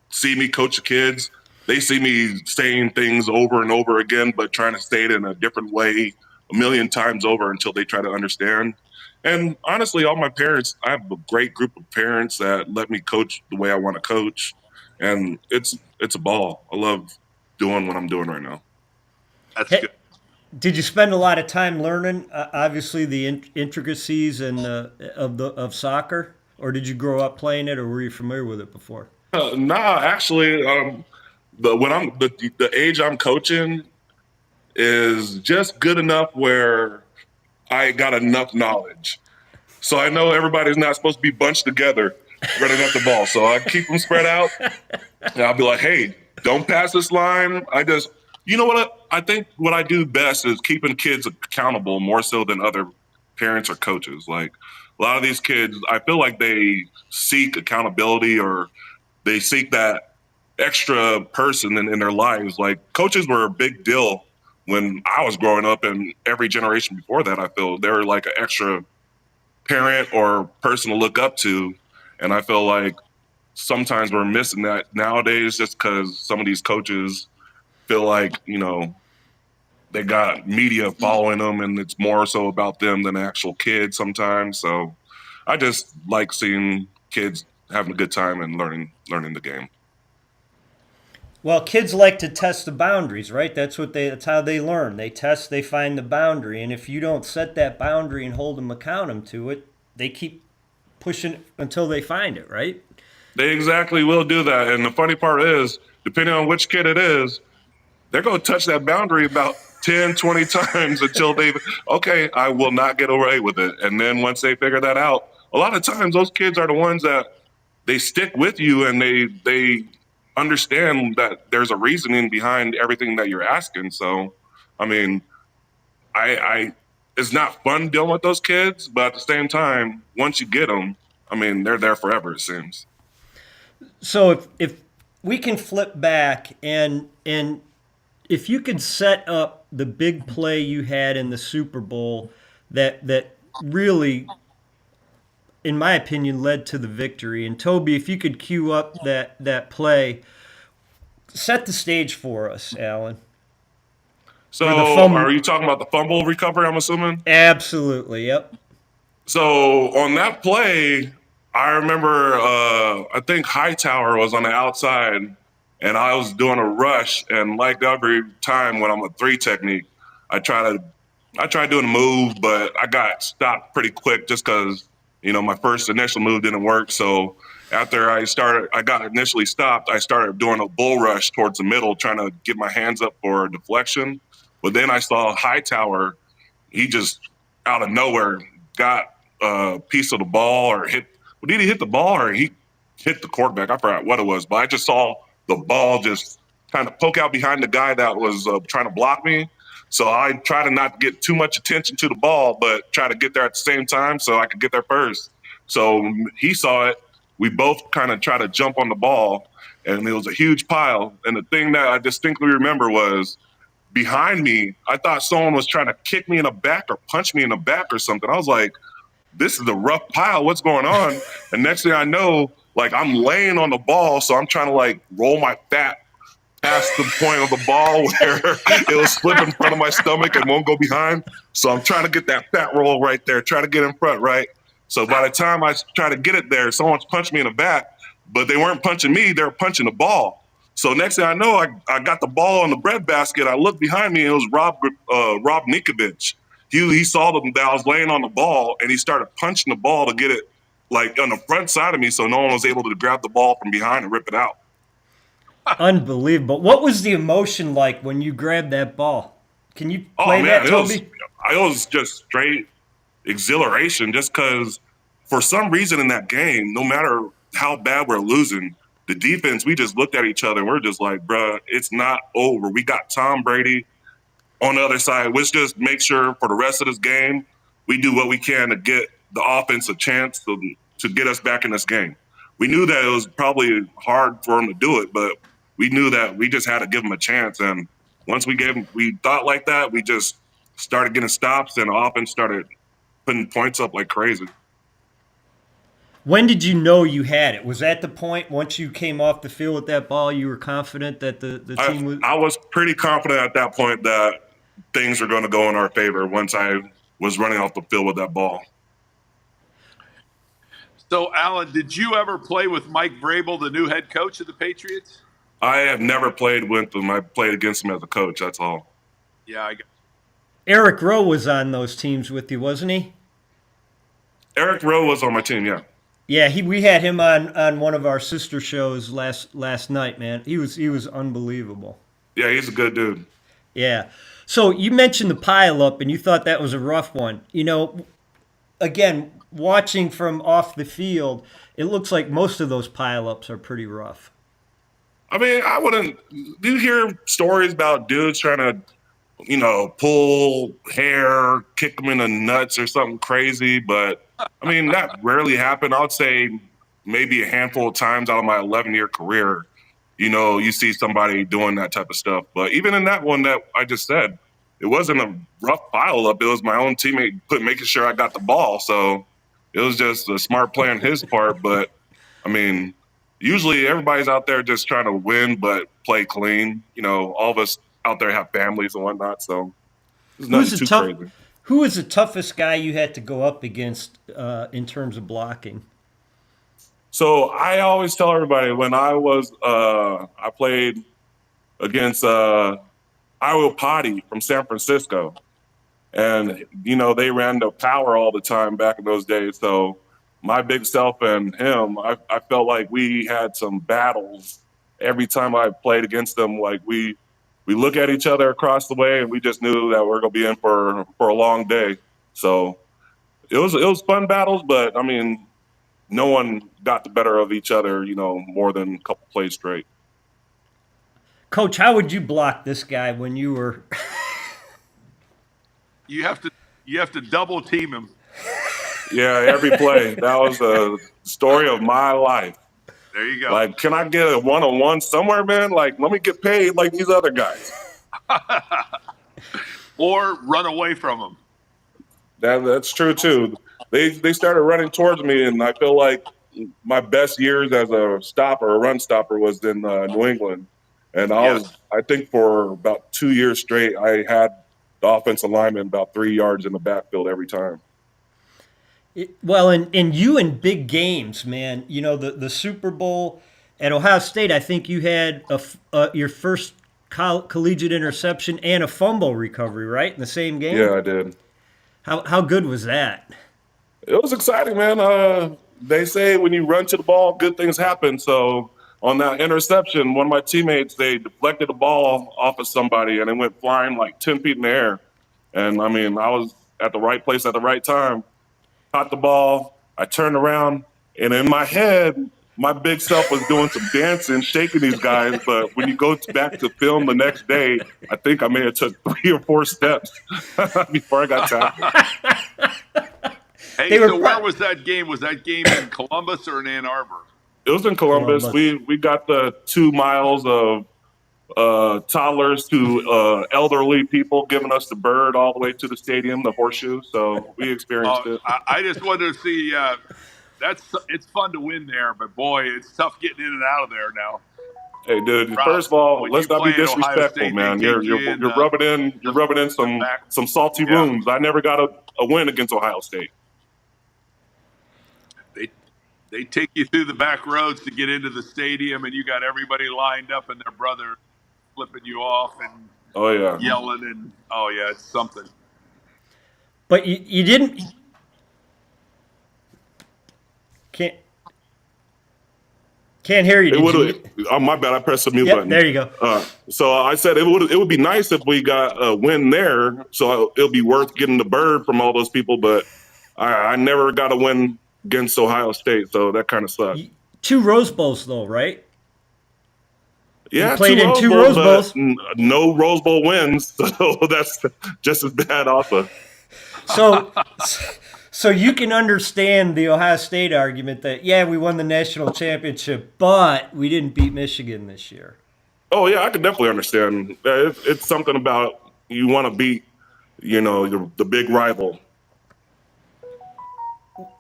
S3: see me coach the kids, they see me saying things over and over again, but trying to say it in a different way a million times over until they try to understand. And honestly, all my parents, I have a great group of parents that let me coach the way I want to coach. And it's a ball. I love doing what I'm doing right now.
S2: That's
S1: Hey,
S2: good.
S1: did you spend a lot of time learning, obviously, the intricacies and of soccer, or did you grow up playing it, or were you familiar with it before?
S3: Nah, actually, the age I'm coaching is just good enough where I got enough knowledge. So I know everybody's not supposed to be bunched together running up the ball. So I keep them spread out. And I'll be like, hey, don't pass this line. You know what? I think what I do best is keeping kids accountable more so than other parents or coaches. Like a lot of these kids, I feel like they seek accountability or they seek that extra person in their lives. Like coaches were a big deal when I was growing up, and every generation before that, I feel they were like an extra parent or person to look up to. And I feel like sometimes we're missing that nowadays just because some of these coaches feel like, they got media following them and it's more so about them than the actual kids sometimes. So I just like seeing kids having a good time and learning the game.
S1: Well, kids like to test the boundaries, right? That's how they learn. They test, they find the boundary, and if you don't set that boundary and hold them accountable to it, they keep pushing until they find it, right?
S3: They exactly will do that. And the funny part is, depending on which kid it is, they're going to touch that boundary about 10, 20 times until okay, I will not get away with it. And then once they figure that out, a lot of times those kids are the ones that they stick with you and they understand that there's a reasoning behind everything that you're asking. So, I mean, I it's not fun dealing with those kids, but at the same time, once you get them, I mean, they're there forever, it seems.
S1: So if we can flip back and if you could set up the big play you had in the Super Bowl that really, in my opinion, led to the victory. And Toby, if you could cue up that play, set the stage for us, Alan.
S3: So are you talking about the fumble recovery, I'm assuming?
S1: Absolutely, yep.
S3: So on that play, I remember I think Hightower was on the outside and I was doing a rush, and like every time when I'm a 3 technique, I try doing a move, but I got stopped pretty quick just because, my first initial move didn't work. So after I got initially stopped, I started doing a bull rush towards the middle, trying to get my hands up for a deflection. But then I saw Hightower, he just out of nowhere got a piece of the ball or did he hit the ball or he hit the quarterback? I forgot what it was, but I just saw the ball just kind of poke out behind the guy that was trying to block me. So I try to not get too much attention to the ball, but try to get there at the same time so I could get there first. So he saw it. We both kind of try to jump on the ball, and it was a huge pile. And the thing that I distinctly remember was behind me, I thought someone was trying to kick me in the back or punch me in the back or something. I was like, this is a rough pile. What's going on? And next thing I know, I'm laying on the ball, so I'm trying to roll my fat past the point of the ball where it will slip in front of my stomach and won't go behind. So I'm trying to get that fat roll right there, try to get in front, right? So by the time I try to get it there, someone's punched me in the back, but they weren't punching me, they were punching the ball. So next thing I know, I got the ball on the breadbasket. I looked behind me, and it was Rob Ninkovich. He saw that I was laying on the ball, and he started punching the ball to get it on the front side of me, so no one was able to grab the ball from behind and rip it out.
S1: Unbelievable. What was the emotion like when you grabbed that ball? Can you play that, Toby?
S3: It was just straight exhilaration, just because for some reason in that game, no matter how bad we're losing, the defense, we just looked at each other and we're just like, bruh, it's not over. We got Tom Brady on the other side. Let's just make sure for the rest of this game, we do what we can to get the offense a chance to get us back in this game. We knew that it was probably hard for them to do it, but we knew that we just had to give them a chance. And once we thought like that, we just started getting stops and the offense started putting points up like crazy.
S1: When did you know you had it? Was that the point once you came off the field with that ball, you were confident that the team was?
S3: I was pretty confident at that point that things were going to go in our favor once I was running off the field with that ball.
S2: So, Alan, did you ever play with Mike Vrabel, the new head coach of the Patriots?
S3: I have never played with him. I played against him as a coach, that's all.
S2: Yeah, I got
S1: Eric Rowe was on those teams with you, wasn't he?
S3: Eric Rowe was on my team, yeah.
S1: Yeah, we had him on one of our sister shows last night, man. He was unbelievable.
S3: Yeah, he's a good dude.
S1: Yeah. So you mentioned the pile up, and you thought that was a rough one. Again, watching from off the field, it looks like most of those pile ups are pretty rough.
S3: I mean, I wouldn't. Do you hear stories about dudes trying to, pull hair, kick them in the nuts or something crazy? But I mean, that rarely happened. I would say maybe a handful of times out of my 11-year career, you see somebody doing that type of stuff. But even in that one that I just said, it wasn't a rough pile up. It was my own teammate making sure I got the ball. So it was just a smart play on his part. But I mean, usually everybody's out there just trying to win, but play clean. You know, all of us out there have families and whatnot, so there's
S1: Who's
S3: nothing
S1: the
S3: too
S1: tough?
S3: crazy.
S1: Who was the toughest guy you had to go up against in terms of blocking?
S3: So I always tell everybody when I played against Iowa Potty from San Francisco. And, you know, they ran the power all the time back in those days. So my big self and him, I felt like we had some battles every time I played against them. Like we look at each other across the way and we just knew that we're gonna be in for a long day. So it was fun battles, but I mean, no one got the better of each other, you know, more than a couple plays straight.
S1: Coach, how would you block this guy when you were?
S2: You have to double team him.
S3: Yeah, every play. That was a story of my life.
S2: There you go.
S3: Like, can I get a one-on-one somewhere, man? Like, let me get paid like these other guys.
S2: Or run away from him.
S3: That's true too. They started running towards me, and I feel like my best years as a run stopper, was in New England. And I think for about 2 years straight, I had the offensive lineman about 3 yards in the backfield every time.
S1: Well, and you in big games, man. You know the Super Bowl at Ohio State. I think you had your first collegiate interception and a fumble recovery, right, in the same game.
S3: Yeah, I did.
S1: How good was that?
S3: It was exciting, man. They say when you run to the ball, good things happen. So on that interception, one of my teammates, they deflected the ball off of somebody, and it went flying like 10 feet in the air. And I mean, I was at the right place at the right time. Caught the ball. I turned around, and in my head, my big self was doing some dancing, shaking these guys. But when you go back to film the next day, I think I may have took 3 or 4 steps before I got tackled.
S2: Hey, so where was that game? Was that game in Columbus or in Ann Arbor?
S3: It was in Columbus. We got the 2 miles of toddlers to elderly people giving us the bird all the way to the stadium, the horseshoe. So we experienced it.
S2: I just wanted to see. It's fun to win there, but boy, it's tough getting in and out of there now.
S3: Hey, dude. First of all, let's not be disrespectful, man. You're rubbing in some salty wounds. I never got a win against Ohio State.
S2: They take you through the back roads to get into the stadium, and you got everybody lined up and their brother flipping you off and yelling, and it's something.
S1: But you didn't. Can't hear you.
S3: Oh, my bad. I pressed the mute button.
S1: There you go.
S3: So I said it would be nice if we got a win there. So it'll be worth getting the bird from all those people. But I never got a win against Ohio State, so that kind of sucked.
S1: 2 Rose Bowls, though, right?
S3: Yeah,
S1: you played in 2 Rose Bowls.
S3: No Rose Bowl wins, so that's just as bad also.
S1: So you can understand the Ohio State argument that, we won the national championship, but we didn't beat Michigan this year.
S3: Oh, yeah, I can definitely understand. It's something about you want to beat, the big rival.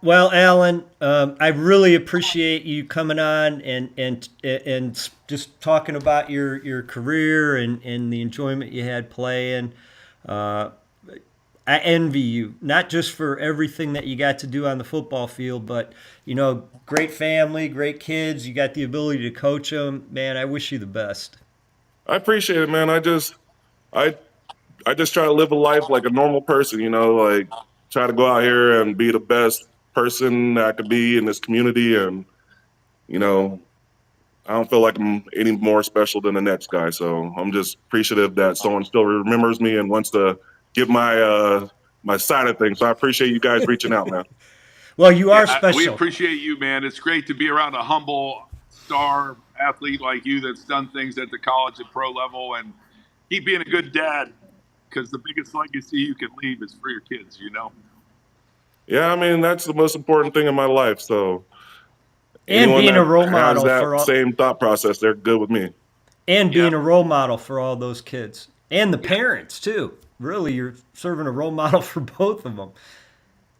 S1: Well, Alan, I really appreciate you coming on and just talking about your career and the enjoyment you had playing. I envy you, not just for everything that you got to do on the football field, but, great family, great kids. You got the ability to coach them. Man, I wish you the best.
S3: I appreciate it, man. I just try to live a life like a normal person, like try to go out here and be the best person that I could be in this community. And, I don't feel like I'm any more special than the next guy. So I'm just appreciative that someone still remembers me and wants to get my side of things. So I appreciate you guys reaching out, man.
S1: Well, you are special.
S2: We appreciate you, man. It's great to be around a humble star athlete like you that's done things at the college and pro level, and keep being a good dad, because the biggest legacy you can leave is for your kids,
S3: Yeah, I mean, that's the most important thing in my life. So,
S1: and being a role model
S3: for all, same thought process, they're good with me.
S1: And being a role model for all those kids and the parents too. Really, you're serving a role model for both of them.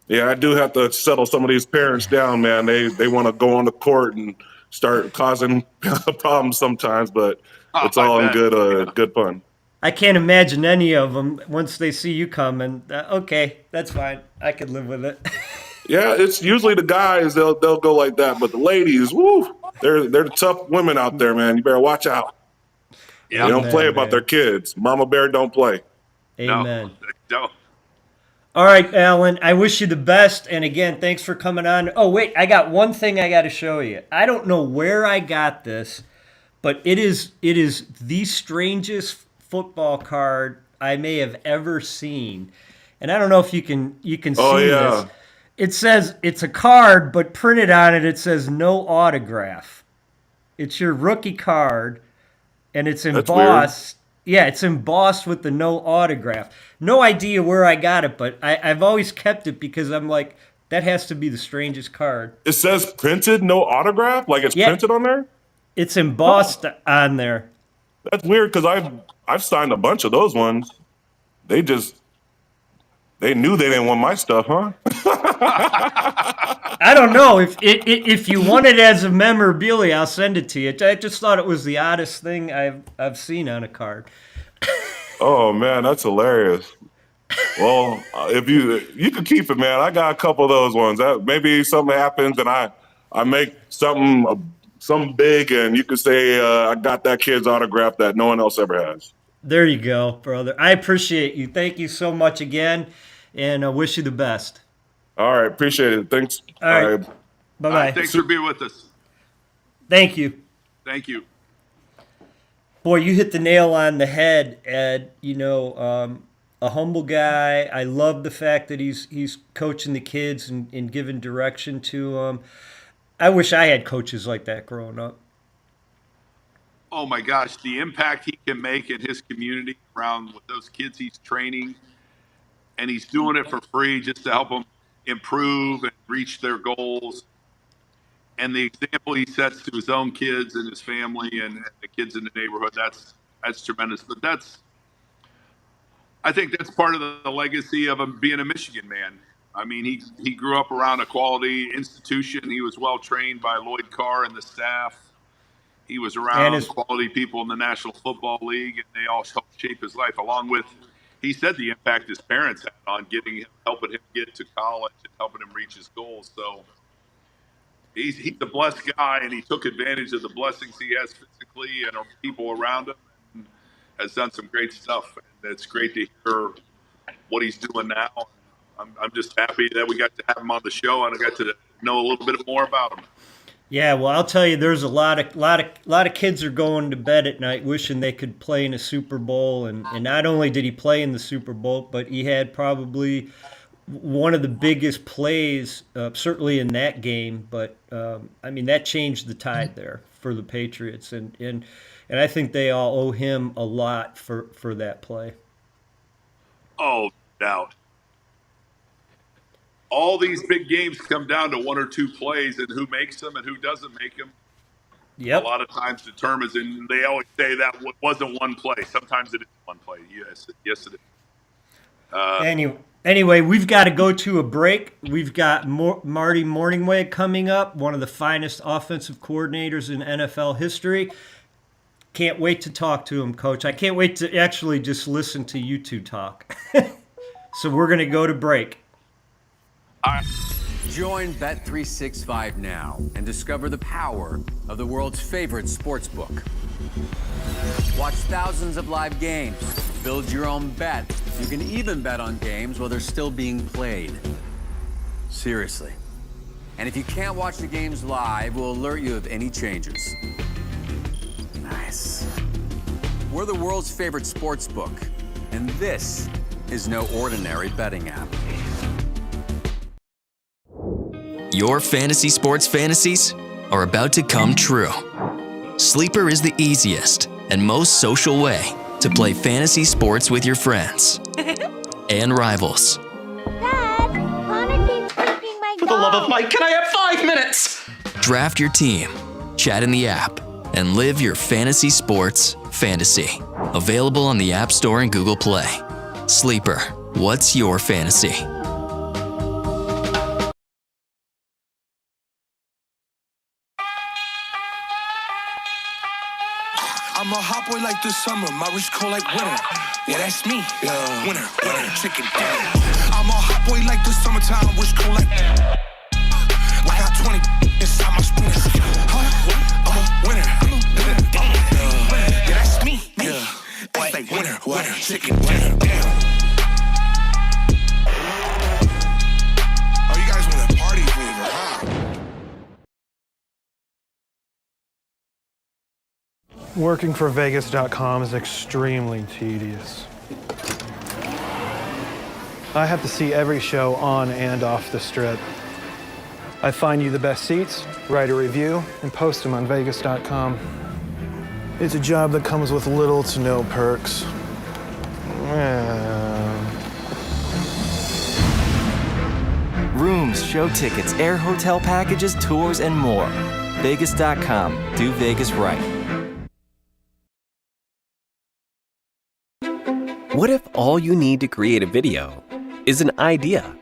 S3: Yeah, I do have to settle some of these parents down, man. They want to go on the court and start causing problems sometimes, but
S2: Oh,
S3: it's
S2: I
S3: all in
S2: bet.
S3: good fun.
S1: I can't imagine any of them once they see you coming. Okay, that's fine. I could live with it.
S3: Yeah, it's usually the guys they'll go like that, but the ladies, woo, they're the tough women out there, man. You better watch out. They
S2: Yeah.
S3: don't play
S1: Amen,
S3: about their
S1: man.
S3: kids. Mama bear don't play.
S2: No.
S1: Amen.
S2: No.
S1: All right, Alan, I wish you the best. And again, thanks for coming on. Oh, wait, I got one thing I got to show you. I don't know where I got this, but it is the strangest football card I may have ever seen. And I don't know if you can
S3: Oh
S1: see
S3: yeah,
S1: this. It says it's a card, but printed on it, it says no autograph. It's your rookie card, and it's
S3: that's weird.
S1: embossed. Yeah, it's embossed with the no autograph. No idea where I got it, but I've always kept it because I'm like, that has to be the strangest card.
S3: It says printed, no autograph. Like it's
S1: Yeah,
S3: printed on there.
S1: it's
S3: Huh.
S1: embossed on there.
S3: That's weird because I've signed a bunch of those ones. They just they knew they didn't want my stuff, huh?
S1: I don't know if you want it as a memorabilia, I'll send it to you. I just thought it was the oddest thing I've seen on a card.
S3: Oh man, that's hilarious. Well, if you can keep it, man. I got a couple of those ones. Maybe something happens and I make something big, and you can say I got that kid's autograph that no one else ever has.
S1: There you go, brother. I appreciate you. Thank you so much again, and I wish you the best.
S3: All right, appreciate it. Thanks.
S1: All right.
S3: Bye.
S1: Bye
S2: All right,
S1: bye.
S2: thanks for being with us.
S1: Thank you.
S2: Thank you.
S1: Boy, you hit the nail on the head, Ed. A humble guy. I love the fact that he's coaching the kids and giving direction to them. I wish I had coaches like that growing up.
S2: Oh my gosh, the impact he can make in his community around with those kids he's training, and he's doing it for free just to help them improve and reach their goals. And the example he sets to his own kids and his family and the kids in the neighborhood, that's tremendous. But I think that's part of the legacy of him being a Michigan man. I mean, he grew up around a quality institution. He was well trained by Lloyd Carr and the staff. He was
S1: And
S2: around
S1: his
S2: quality people in the National Football League, and they all helped shape his life. Along with, he said the impact his parents had on helping him get to college and helping him reach his goals. So he's a blessed guy, and he took advantage of the blessings he has physically and people around him, and has done some great stuff. And it's great to hear what he's doing now. I'm just happy that we got to have him on the show, and I got to know a little bit more about him.
S1: Yeah, well, I'll tell you, there's a lot of kids are going to bed at night wishing they could play in a Super Bowl, and not only did he play in the Super Bowl, but he had probably one of the biggest plays, certainly in that game. But I mean, that changed the tide there for the Patriots, and I think they all owe him a lot for that play.
S2: Oh, no doubt. All these big games come down to one or two plays, and who makes them and who doesn't make them.
S1: Yep.
S2: A lot of times determines, and they always say that wasn't one play. Sometimes it is one play. Yes, it is.
S1: Anyway, we've got to go to a break. We've got Marty Mornhinweg coming up, one of the finest offensive coordinators in NFL history. Can't wait to talk to him, Coach. I can't wait to actually just listen to you two talk. So we're going to go to break.
S5: Join Bet365 now and discover the power of the world's favorite sportsbook. Watch thousands of live games, build your own bet. You can even bet on games while they're still being played. Seriously. And if you can't watch the games live, we'll alert you of any changes. Nice. We're the world's favorite sportsbook, and this is no ordinary betting app.
S6: Your fantasy sports fantasies are about to come true. Sleeper is the easiest and most social way to play fantasy sports with your friends and rivals.
S7: Dad, Connor keeps kicking my
S8: For the love of Mike, can I have 5 minutes?
S6: Draft your team, chat in the app, and live your fantasy sports fantasy. Available on the App Store and Google Play. Sleeper, what's your fantasy?
S9: hot boy like this summer, my wrist cold like winter. Yeah, that's me. Yeah. Winner, chicken dinner. I'm a hot boy like this summertime, wrist cold like. I got 20 inside my sprinter. I'm a winner. Yeah, that's me. Yeah. It's like winner, chicken dinner. Damn. Oh, you guys want a party fever, huh?
S10: Working for Vegas.com is extremely tedious. I have to see every show on and off the strip. I find you the best seats, write a review, and post them on Vegas.com. It's a job that comes with little to no perks.
S11: Rooms, show tickets, air hotel packages, tours, and more. Vegas.com. Do Vegas right.
S12: What if all you need to create a video is an idea?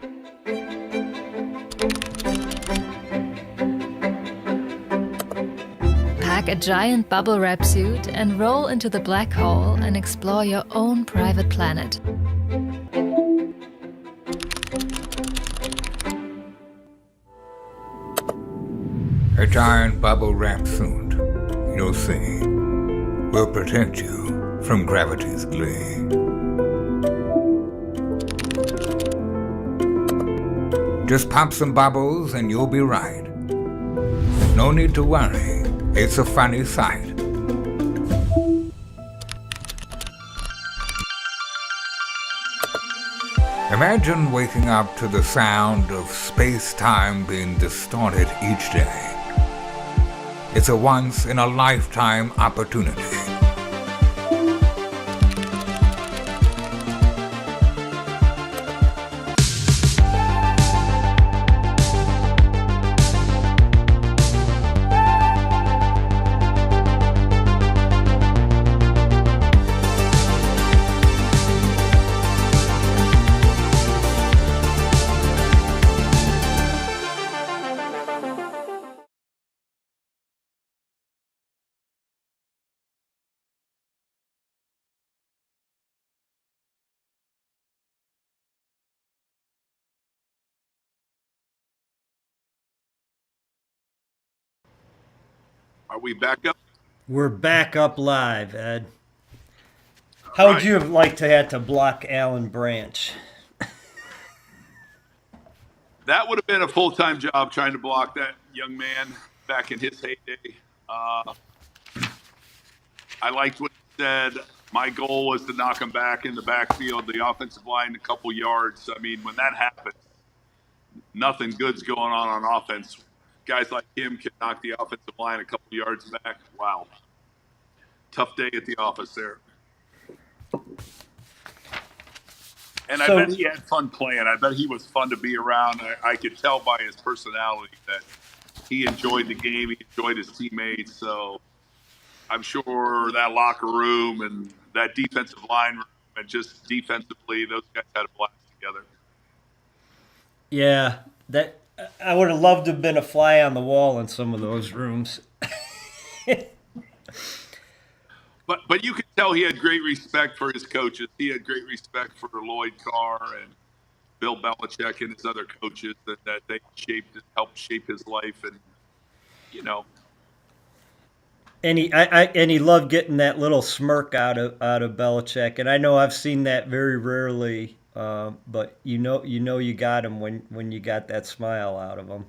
S13: Pack a giant bubble wrap suit and roll into the black hole and explore your own private planet.
S14: A giant bubble wrap suit, you'll see, will protect you from gravity's glee. Just pop some bubbles and you'll be right. No need to worry, it's a funny sight. Imagine waking up to the sound of space-time being distorted each day. It's a once-in-a-lifetime opportunity.
S2: Are we back up?
S1: We're back up live, Ed. How would you have liked to have to block Alan Branch?
S2: That would have been a full-time job trying to block that young man back in his heyday. I liked what he said. My goal was to knock him back in the backfield, the offensive line, a couple yards. I mean, when that happens, nothing good's going on offense. Guys like him can knock the offensive line a couple yards back. Wow. Tough day at the office there. And I bet he had fun playing. I bet he was fun to be around. I could tell by his personality that he enjoyed the game. He enjoyed his teammates. So I'm sure that locker room and that defensive line room and just defensively, those guys had a blast together.
S1: Yeah, that I would have loved to have been a fly on the wall in some of those rooms.
S2: But you could tell he had great respect for his coaches. He had great respect for Lloyd Carr and Bill Belichick and his other coaches that they helped shape his life, and
S1: And he loved getting that little smirk out of Belichick, and I know I've seen that very rarely, but you got him when you got that smile out of him.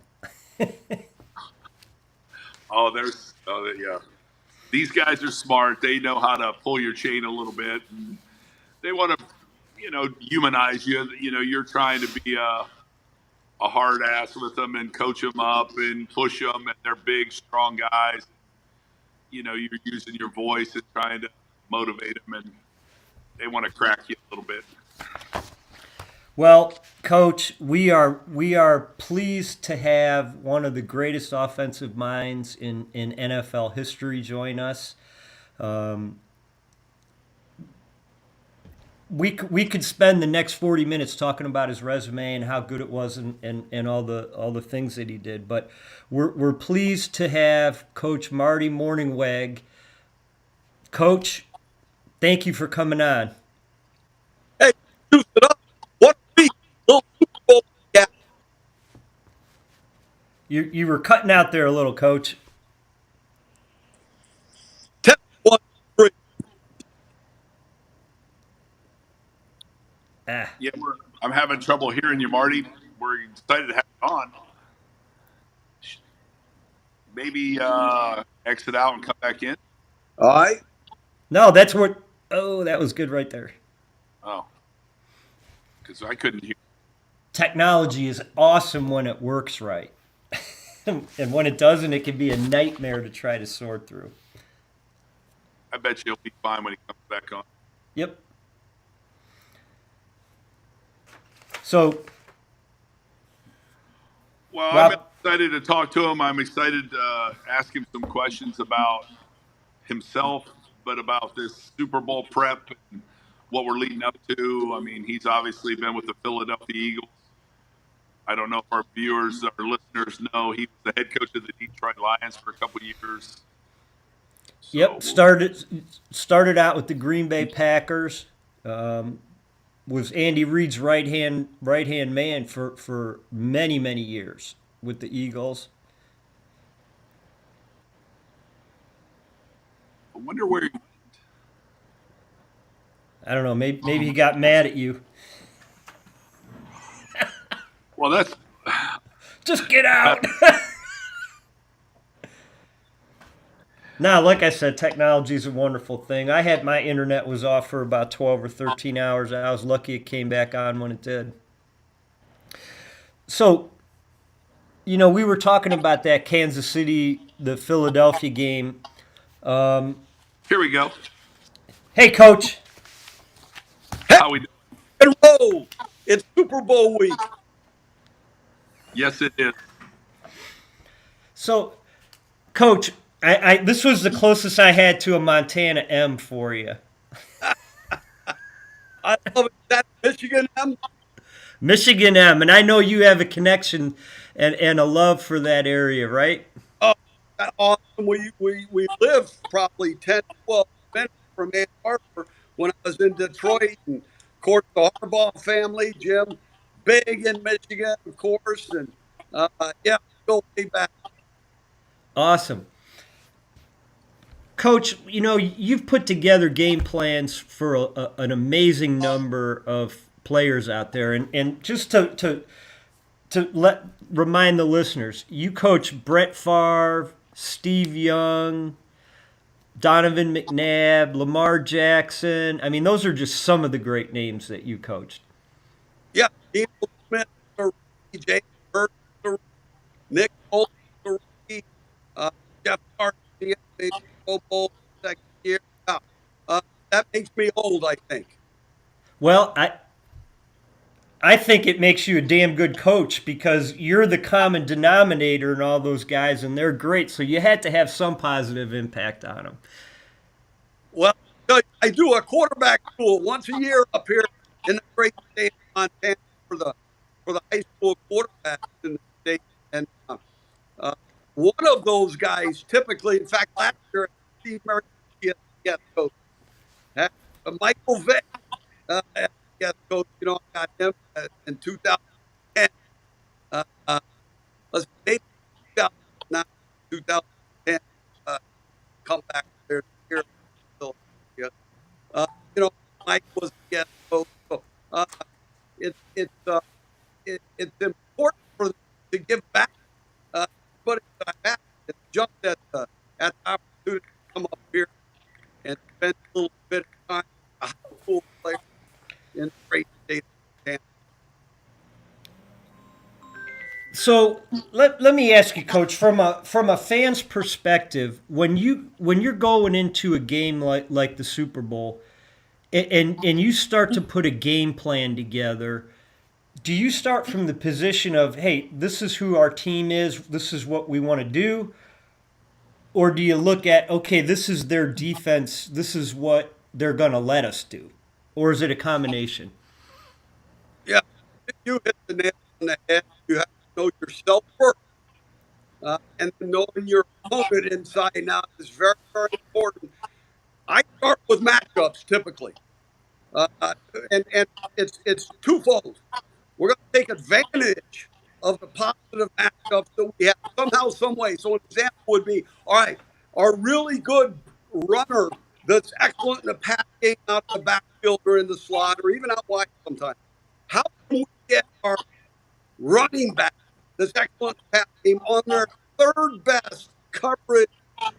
S2: Yeah. These guys are smart. They know how to pull your chain a little bit. And they want to, humanize you. You're trying to be a hard ass with them and coach them up and push them, and they're big, strong guys. You're using your voice and trying to motivate them, and they want to crack you a little bit.
S1: Well, Coach, we are pleased to have one of the greatest offensive minds in NFL history join us. We could spend the next 40 minutes talking about his resume and how good it was and all the things that he did, but we're pleased to have Coach Marty Mornhinweg Coach, thank you for coming on.
S15: Hey, juice it up. What a week. Little Super Bowl. Yeah.
S1: You were cutting out there a little, Coach.
S15: 10-1.
S2: Yeah, I'm having trouble hearing you, Marty. We're excited to have you on. Maybe exit out and come back in.
S15: All right.
S1: No, that's what. Oh, that was good right there.
S2: Oh, because I couldn't hear.
S1: Technology is awesome when it works right. And when it doesn't, it can be a nightmare to try to sort through.
S2: I bet you'll be fine when he comes back on.
S1: Yep. So,
S2: well, I'm excited to talk to him. I'm excited to ask him some questions about himself, but about this Super Bowl prep and what we're leading up to. I mean, he's obviously been with the Philadelphia Eagles. I don't know if our viewers or listeners know he was the head coach of the Detroit Lions for a couple of years. So,
S1: yep, started out with the Green Bay Packers. Was Andy Reid's right hand man for many years with the Eagles.
S2: I wonder where he went.
S1: I don't know. Maybe he got mad at you.
S2: Well, that's
S1: just get out. Now, like I said, technology is a wonderful thing. I had my internet was off for about 12 or 13 hours. I was lucky it came back on when it did. So, you know, we were talking about that Kansas City, the Philadelphia game.
S2: Here we go.
S1: Hey, Coach.
S2: How we doing?
S15: And roll. It's Super Bowl week.
S2: Yes, it is.
S1: So, Coach, I this was the closest I had to a Montana M for you.
S15: I love it. That's Michigan M?
S1: Michigan M. And I know you have a connection and a love for that area, right?
S15: Oh, that's awesome. We lived probably 10, 12 minutes from Ann Arbor when I was in Detroit. And, of course, the Harbaugh family, Jim, big in Michigan, of course. And, yeah, go way back.
S1: Awesome. Coach, you know, you've put together game plans for an amazing number of players out there. And just to remind the listeners, you coach Brett Favre, Steve Young, Donovan McNabb, Lamar Jackson. I mean, those are just some of the great names that you coached.
S15: Yeah, Neil Smith, James Burke, Nick Holt, Jeff Garcia, Pro Bowl second year. That makes me old, I think.
S1: Well, I think it makes you a damn good coach because you're the common denominator in all those guys, and they're great. So you had to have some positive impact on them.
S15: Well, I do a quarterback school once a year up here in the great state of Montana for the high school quarterbacks in the state. And one of those guys, typically, in fact, last year, Steve Murray, guest coach, Michael Vick, guest coach. You know, I got him in 2010. Let's maybe 2009, 2010. Come back there here. You know, Mike was a guest coach. So, it's important for them to give back. But it's just at the opportunity to come up here and spend a little bit of time with a high school player in the great state of Montana.
S1: So let me ask you, Coach, from a fan's perspective, when you're going into a game like the Super Bowl, and you start to put a game plan together, do you start from the position of, hey, this is who our team is, this is what we want to do? Or do you look at, okay, this is their defense, this is what they're going to let us do? Or is it a combination?
S15: Yeah, you hit the nail on the head. You have to know yourself first. And knowing your opponent inside and out is very, very important. I with matchups typically, and it's twofold. We're going to take advantage of the positive matchups that we have somehow, some way. So an example would be, all right, our really good runner that's excellent in the pass game out of the backfield or in the slot or even out wide sometimes. How can we get our running back that's excellent in the pass game on their third best coverage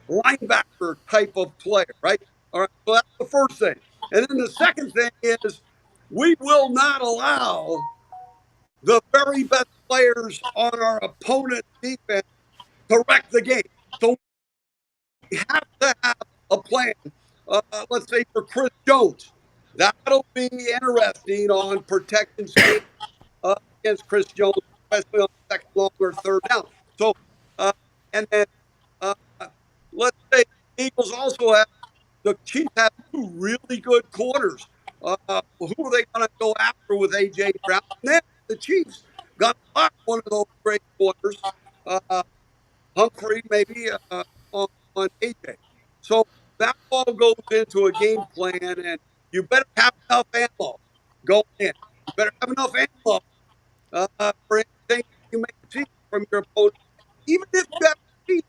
S15: linebacker type of player, right? All right, so that's the first thing. And then the second thing is we will not allow the very best players on our opponent's defense to wreck the game. So we have to have a plan. Let's say for Chris Jones, that'll be interesting on protection scheme against Chris Jones, especially on second, long, or third down. So, and then let's say Eagles also have the Chiefs have two really good corners. Who are they going to go after with A.J. Brown? And then the Chiefs got locked one of those great corners, Humphrey maybe on A.J. So that all goes into a game plan, and you better have enough ammo going in. You better have enough ammo for anything you may see from your opponent, even if you have to see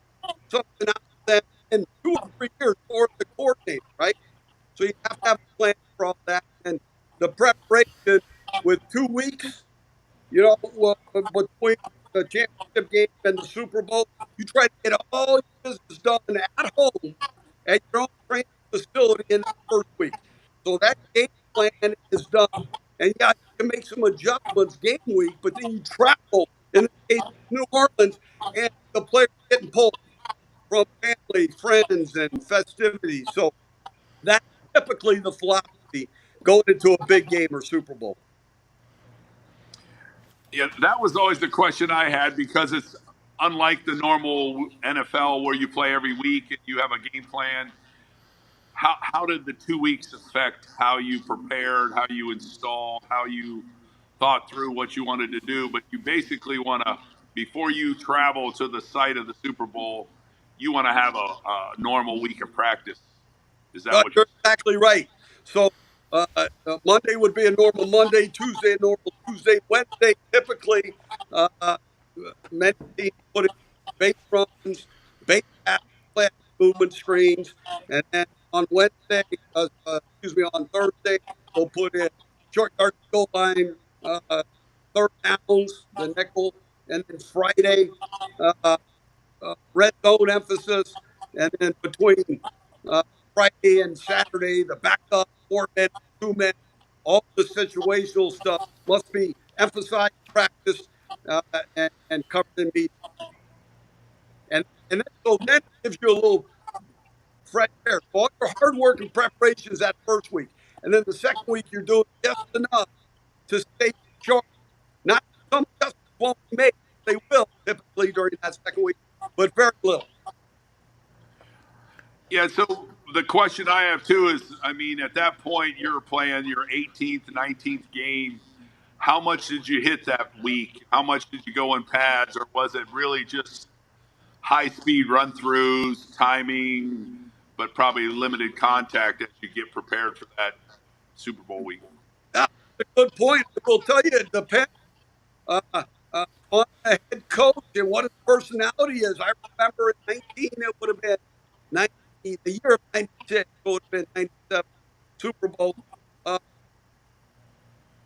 S15: something out of them in 2 or 3 years or the coordinator, right? So you have to have a plan for all that. And the preparation with 2 weeks, between the championship game and the Super Bowl, you try to get all your business done at home at your own training facility in that first week. So that game plan is done. And yeah, you can make some adjustments game week, but then you travel in the case of New Orleans and the players getting pulled from family, friends, and festivities. So that's typically the philosophy going into a big game or Super Bowl.
S2: Yeah, that was always the question I had because it's unlike the normal NFL where you play every week and you have a game plan. How did the 2 weeks affect how you prepared, how you installed, how you thought through what you wanted to do? But you basically want to, before you travel to the site of the Super Bowl, you want to have a normal week of practice. Is that what
S15: you're exactly right? So Monday would be a normal Monday, Tuesday a normal Tuesday, Wednesday typically many teams put in base runs, base pass, flat movement screens, and then on Wednesday, on Thursday, they'll put in short yard goal line, third downs, the nickel, and then Friday, red zone emphasis, and then between Friday and Saturday, the backup, 4 men, 2 men, all the situational stuff must be emphasized, practiced, and covered in media. And then it gives you a little fresh air. So all your hard work and preparations that first week. And then the second week, you're doing just enough to stay sharp. Not some adjustments won't be made. They will typically during that second week, but very little.
S2: Yeah, so the question I have too is, I mean, at that point, you're playing your 18th, 19th game. How much did you hit that week? How much did you go in pads, or was it really just high-speed run-throughs, timing, but probably limited contact as you get prepared for that Super Bowl week?
S15: That's a good point. I will tell you, it depends on the head coach and what his personality is. I remember in 19, it would have been 90, the year of 96, it would have been 97 Super Bowl.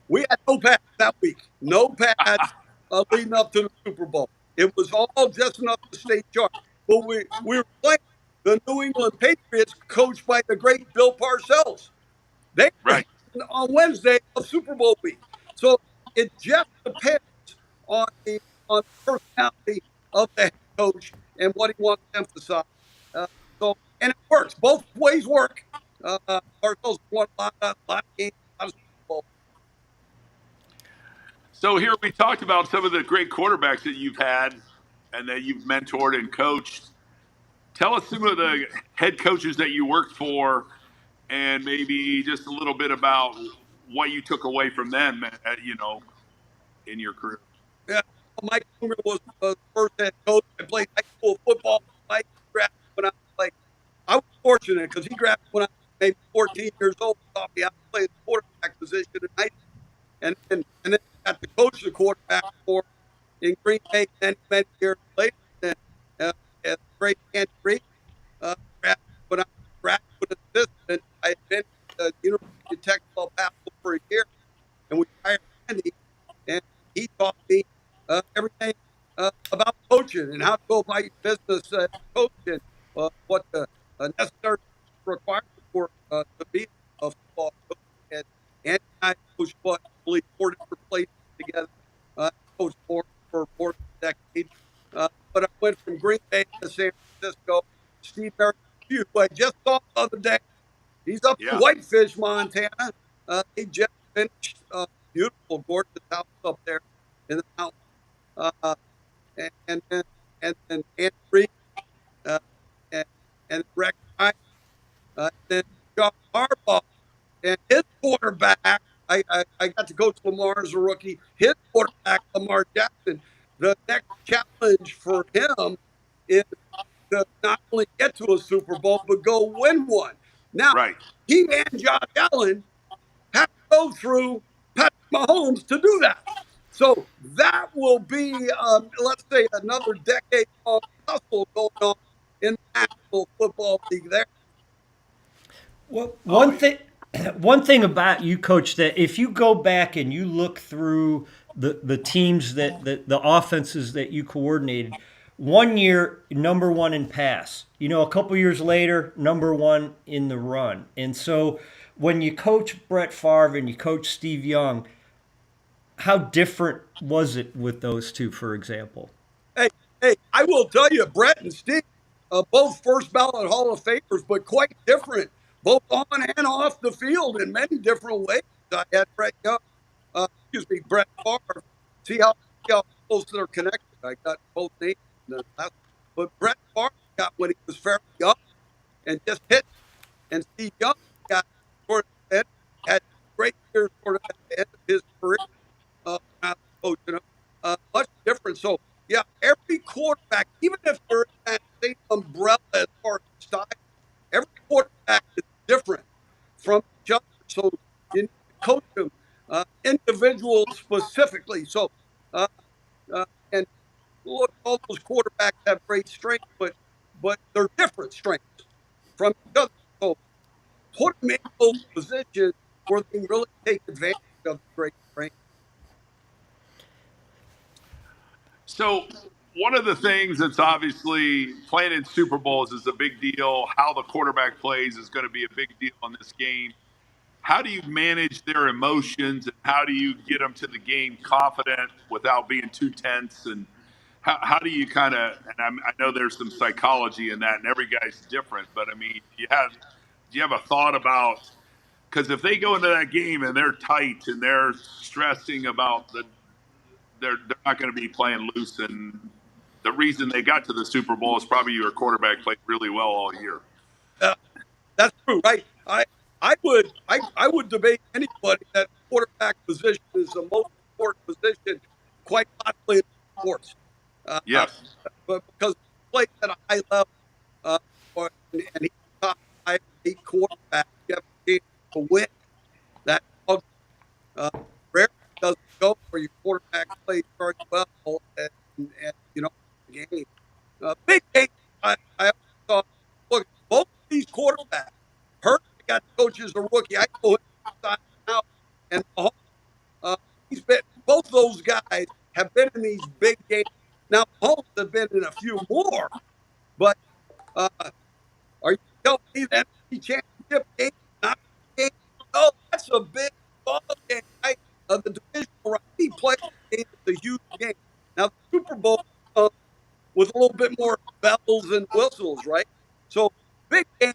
S15: We had no pads that week. No pads leading up to the Super Bowl. It was all just enough to stay sharp. But we were playing the New England Patriots, coached by the great Bill Parcells. They were on Wednesday of Super Bowl week. So it just depends on the personality of the head coach and what he wants to emphasize. And it works. Both ways work. Parcells won a lot of games, a lot of Super Bowl.
S2: So here we talked about some of the great quarterbacks that you've had and that you've mentored and coached. Tell us some of the head coaches that you worked for and maybe just a little bit about what you took away from them, in your career.
S15: Yeah, Mike Boomer was the first head coach. I played high school football. Mike drafted when I was I was fortunate because he drafted when I was maybe 14 years old, taught me how to play the quarterback position in high school. And then I got to coach the quarterback for in Green Bay many years later. And as great Andy Reid, when I was a graduate assistant, I had been at the University of Texas El Paso for a year, and we hired Andy, and he taught me everything about coaching and how to go about your business coach and what the necessary requirements were to be a football coach. And Andy and I coached what, I believe, 4 different places together. Coached for more than a decade. But I went from Green Bay to San Francisco. Steve Merritt, who I just saw the other day, he's up in Whitefish, Montana. He just finished a beautiful, gorgeous house up there in the mountains. And then Andy Reid, and Rex Ryan, and then John Harbaugh, and his quarterback. I got to coach Lamar as a rookie. His quarterback, Lamar Jackson. The next challenge for him is to not only get to a Super Bowl, but go win one. Now, he and Josh Allen have to go through Patrick Mahomes to do that. So that will be, let's say, another decade-long tussle going on in the National Football League there.
S1: Well, one thing about you, Coach, that if you go back and you look through the teams the offenses that you coordinated, one year number one in pass, a couple years later number one in the run, and so when you coach Brett Favre and you coach Steve Young, how different was it with those two, for example?
S15: Hey, I will tell you, Brett and Steve, both first ballot Hall of Famers, but quite different, both on and off the field in many different ways. I had Brett Favre. See how close they're connected. I got both names. But Brett Favre got when he was fairly young and just hit. And Steve Young got sort of had great years sort of at the end of his career. When I was coaching him, much different. So yeah, every quarterback, even if they're in that same umbrella as far as style, every quarterback is different from each other. So you need to coach them individual specifically. So and look, all those quarterbacks have great strengths, but they're different strengths from each other. So put them in those positions where they can really take advantage of the great strengths.
S2: So one of the things that's obviously playing in Super Bowls is a big deal. How the quarterback plays is going to be a big deal in this game. How do you manage their emotions, and how do you get them to the game confident without being too tense? And how do you kind of, and I know there's some psychology in that, and every guy's different, but I mean, do you have a thought about, because if they go into that game and they're tight and they're stressing about they're not going to be playing loose, and the reason they got to the Super Bowl is probably your quarterback played really well all year.
S15: That's true, right? I would debate anybody that quarterback position is the most important position, quite possibly in sports.
S2: Yes,
S15: but because he plays at a high level, and he's top 5, 8 quarterback, you have a chance to win. That rarely doesn't go where your quarterback plays very well and the game. Big game. I thought, look, both of these quarterbacks. Hurt got coached as a rookie. I go inside out, and he's been. Both those guys have been in these big games. Now, Mahomes have been in a few more, but are you telling me that the championship game not a game? No, that's a big ball game, right? The divisional round, he plays the game. It's a huge game. Now, the Super Bowl with a little bit more bells and whistles, right? So, big game.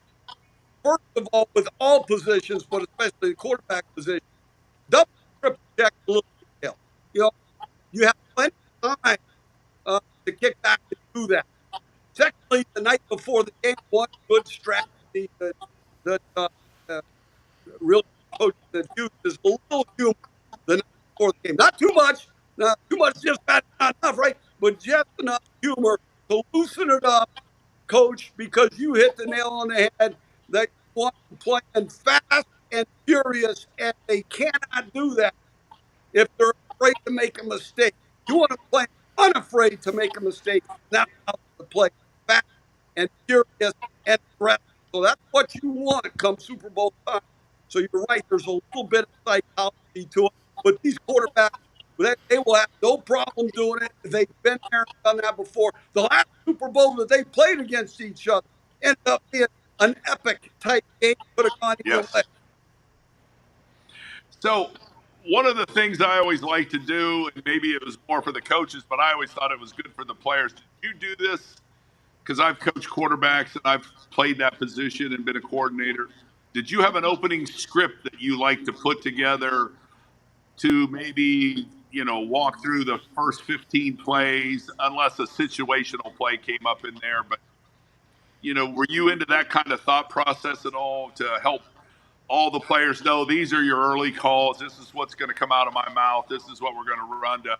S15: First of all, with all positions, but especially the quarterback position, double, triple check a little detail. You have plenty of time to kick back and do that. Secondly, the night before the game, one good strategy that real coaches have used is a little humor the night before the game. Not too much. Not too much, just not enough, right? But just enough humor to loosen it up, coach, because you hit the nail on the head that you want to playing fast and furious, and they cannot do that if they're afraid to make a mistake. You want to play unafraid to make a mistake, not out to play fast and furious and aggressive. So that's what you want come Super Bowl time. So you're right, there's a little bit of psychology to it, but these quarterbacks, they will have no problem doing it. They've been there and done that before. The last Super Bowl that they played against each other ended up being an epic type game, could have gone either way.
S2: So one of the things I always like to do, and maybe it was more for the coaches, but I always thought it was good for the players. Did you do this? Because I've coached quarterbacks and I've played that position and been a coordinator. Did you have an opening script that you like to put together to maybe, walk through the first 15 plays, unless a situational play came up in there? But, were you into that kind of thought process at all to help all the players know these are your early calls? This is what's going to come out of my mouth. This is what we're going to run to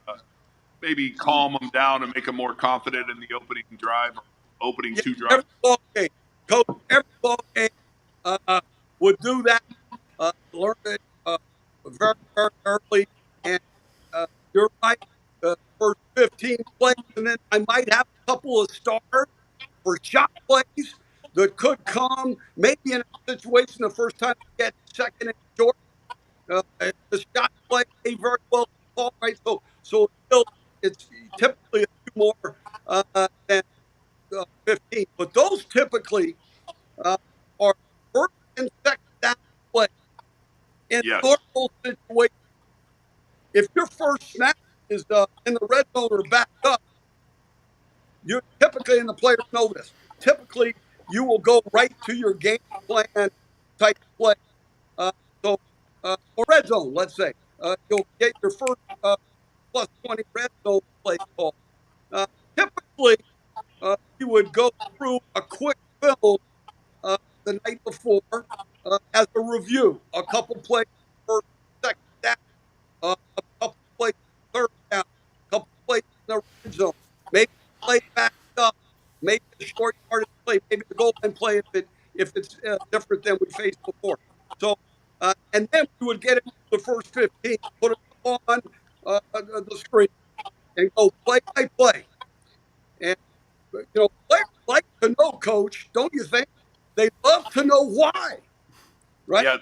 S2: maybe calm them down and make them more confident in the opening drive, opening two drives.
S15: Every ball game, coach, every ball game would do that. Learn it very, very early. And you're right, the first 15 plays, and then I might have a couple of stars for shot plays that could come maybe in a situation the first time you get second and short. The shot play may very well fall right. So it's typically a few more than 15. But those typically are first and second down play in normal situations. If your first snap is in the red zone or backed up, you're typically, and the players know this, typically you will go right to your game plan type play. Or red zone, let's say. You'll get your first plus 20 red zone play call. Typically, you would go through a quick film the night before as a review. A couple plays first, second down, a couple plays third down, a couple plays in the red zone. Maybe play back up, maybe a short yardage play, maybe the goal line play if it's different than we faced before. So, and then we would get into the first 15, put it on the screen, and go play by play. And players like to know, coach, don't you think? They love to know why, right?
S2: Yeah,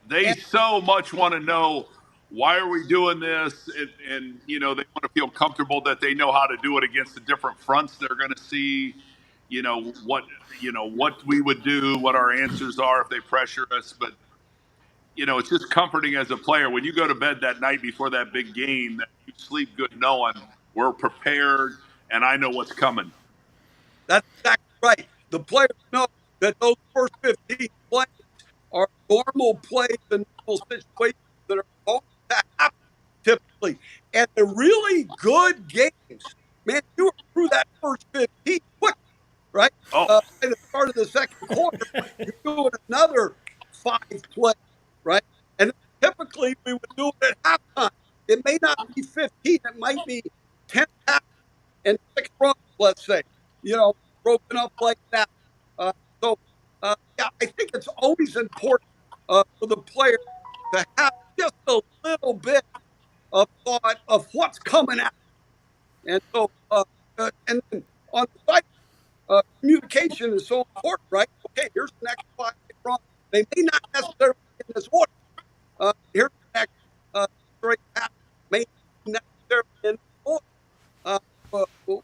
S2: they so much want to know, why are we doing this? And they want to feel comfortable that they know how to do it against the different fronts they're going to see. What we would do, what our answers are if they pressure us. But it's just comforting as a player when you go to bed that night before that big game that you sleep good knowing we're prepared and I know what's coming.
S15: That's exactly right. The players know that those first 15 plays are normal plays and normal situations that are going to happen typically. And the really good games, man, you were through that first 15 quick, right? At the start of the second quarter, you're doing another 5 plays, right? And typically we would do it at halftime. It may not be 15, it might be 10 half and 6 runs, let's say, broken up like that. I think it's always important for the player to have just a little bit of thought of what's coming out. And so, and then on the side, communication is so important, right? Okay, here's the next 5 runs. They may not necessarily be in this order. Here's the next straight pass. May not necessarily in this order,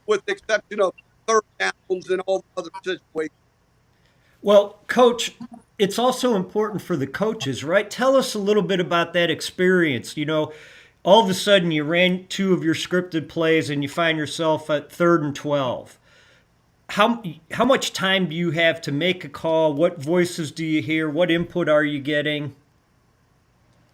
S15: with the exception of third downs and all the other situations.
S1: Well, Coach, it's also important for the coaches, right? Tell us a little bit about that experience. All of a sudden you ran 2 of your scripted plays and you find yourself at 3rd and 12. How much time do you have to make a call? What voices do you hear? What input are you getting?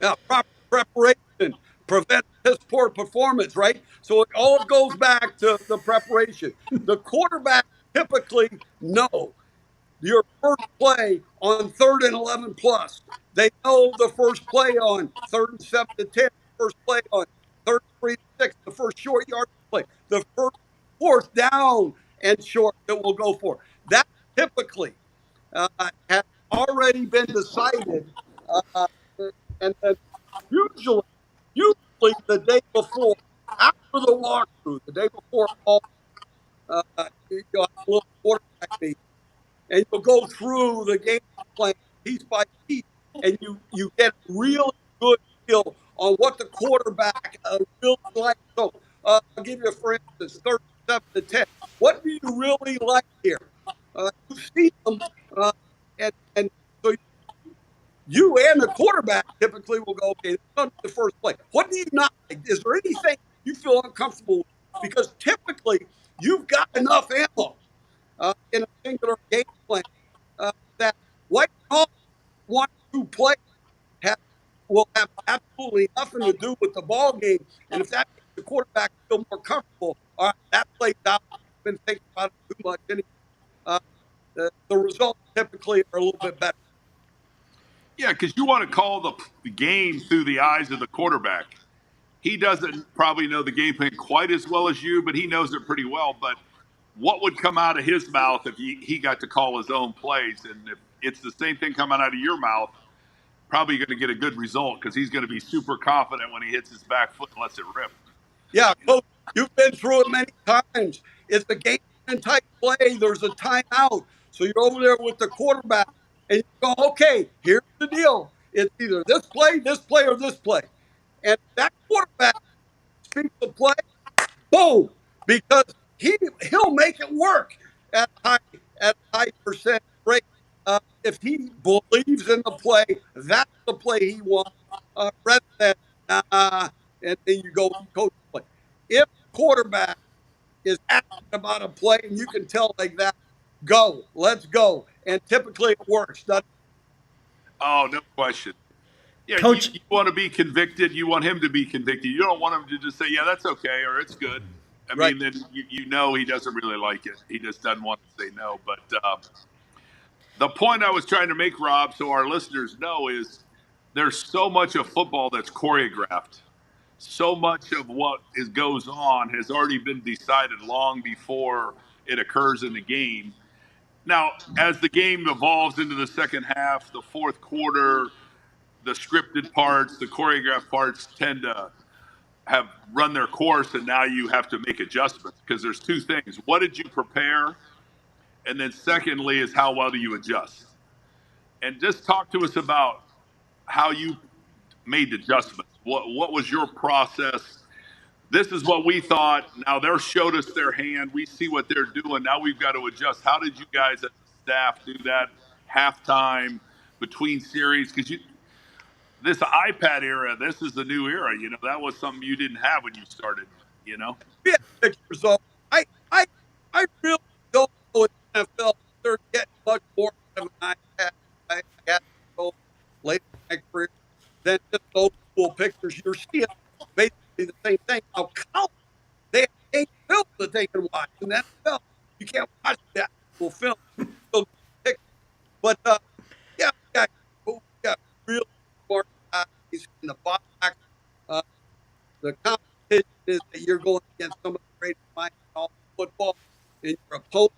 S15: Now, proper preparation prevents piss poor performance, right? So it all goes back to the preparation. The quarterback typically know your first play on 3rd and 11 plus. They know the first play on 3rd and 7 to 10, first play on 3rd and 3 to 6, the first short yard play, the first 4th down and short that we'll go for. That typically has already been decided, and then usually, usually the day before, after the walkthrough, the day before all, you'll have a little quarterback meeting, and you'll go through the game plan piece by piece, and you get a really good feel on what the quarterback really like. So I'll give you, for instance, 37-10. What do you really like here? You've seen them, and so you and the quarterback typically will go, okay, this is the first play. What do you not like? Is there anything you feel uncomfortable with? Because typically you've got enough ammo in a singular game plan that what one or two plays will have absolutely nothing to do with the ball game. And if that makes the quarterback feel more comfortable, all right, that plays out. I've been thinking about it too much anyway. The results typically are a little bit better.
S2: Yeah, because you want to call the game through the eyes of the quarterback. He doesn't probably know the game plan quite as well as you, but he knows it pretty well. But what would come out of his mouth if he got to call his own plays? And if it's the same thing coming out of your mouth, probably going to get a good result because he's going to be super confident when he hits his back foot and lets it rip.
S15: Yeah, Coach, you've been through it many times. It's the game plan type play. There's a timeout. So you're over there with the quarterback and you go, okay, here's the deal. It's either this play, or this play. And that quarterback speaks the play, boom, because he'll make it work at a high percent rate. If he believes in the play, that's the play he wants. Rather than and then you go coach play. If the quarterback is asking about a play and you can tell like that, go, let's go, and typically it works.
S2: Oh, no question. Yeah,
S1: Coach,
S2: you want to be convicted. You want him to be convicted. You don't want him to just say, yeah, that's okay, or it's good. I mean, then you know he doesn't really like it. He just doesn't want to say no. But the point I was trying to make, Rob, so our listeners know, is there's so much of football that's choreographed. So much of what goes on has already been decided long before it occurs in the game. Now, as the game evolves into the second half, the fourth quarter, the scripted parts, the choreographed parts tend to have run their course, and now you have to make adjustments because there's two things. What did you prepare? And then secondly is how well do you adjust? And just talk to us about how you made adjustments. What was your process? This is what we thought. Now they showed us their hand. We see what they're doing. Now we've got to adjust. How did you guys as a staff do that halftime between series? Because this iPad era, this is the new era. You know, that was something you didn't have when you started, you know?
S15: Yeah, pictures of I really don't know in the NFL. They're getting much more out of an iPad. I had to go later in my career than just those cool pictures. You're seeing basically the same thing. Now, college, they have film that they can watch. In the NFL, you can't watch the actual film. But yeah, really smart guys in the box. The competition is that you're going against some of the greatest minds in all football and your opponent.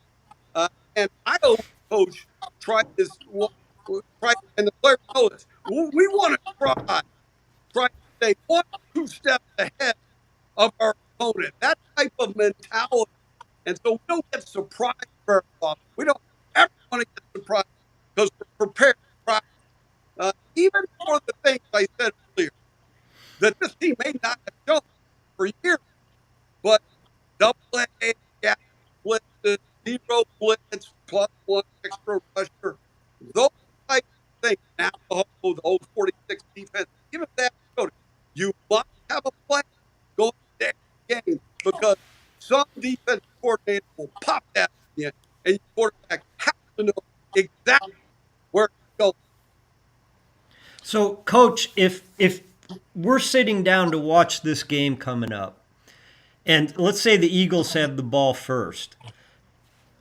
S15: And I always coach try and the players know this. We want to try to stay 1-2 steps ahead of our opponent. That type of mentality. And so we don't get surprised very often. We don't ever want to get surprised because we're prepared. Even for the things I said earlier, that this team may not have shown for years, but double A, gap blitzes, zero blitz, plus one extra rusher, those type of things. Now, the whole 46 defense, even that, you must have a plan going to the game because some defense coordinator will pop that in, and your quarterback has to know exactly where to go.
S1: So, Coach, if we're sitting down to watch this game coming up, and let's say the Eagles have the ball first,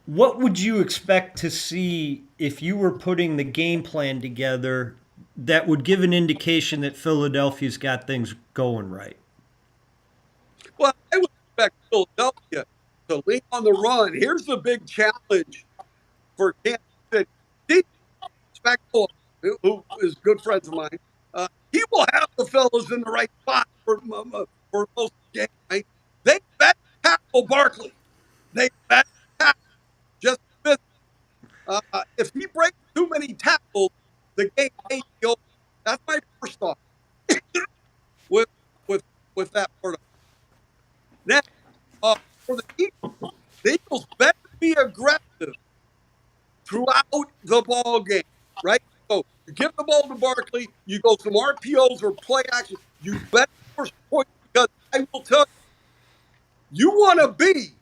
S1: what would you expect to see if you were putting the game plan together that would give an indication that Philadelphia's got things going right?
S15: Well, I would expect Philadelphia to lean on the run. Here's the big challenge for Kansas City. Spagnuolo, who is good friends of mine, he will have the fellas in the right spot for most of the game. Right? They bet tackle Barkley. They bet tackle just miss. If he breaks too many tackles, the game may be over. That's my first thought with with with that part of it. Now, for the Eagles better be aggressive throughout the ball game, right? So you give the ball to Barkley, you go some RPOs or play action, you better force points because I will tell you, you want to be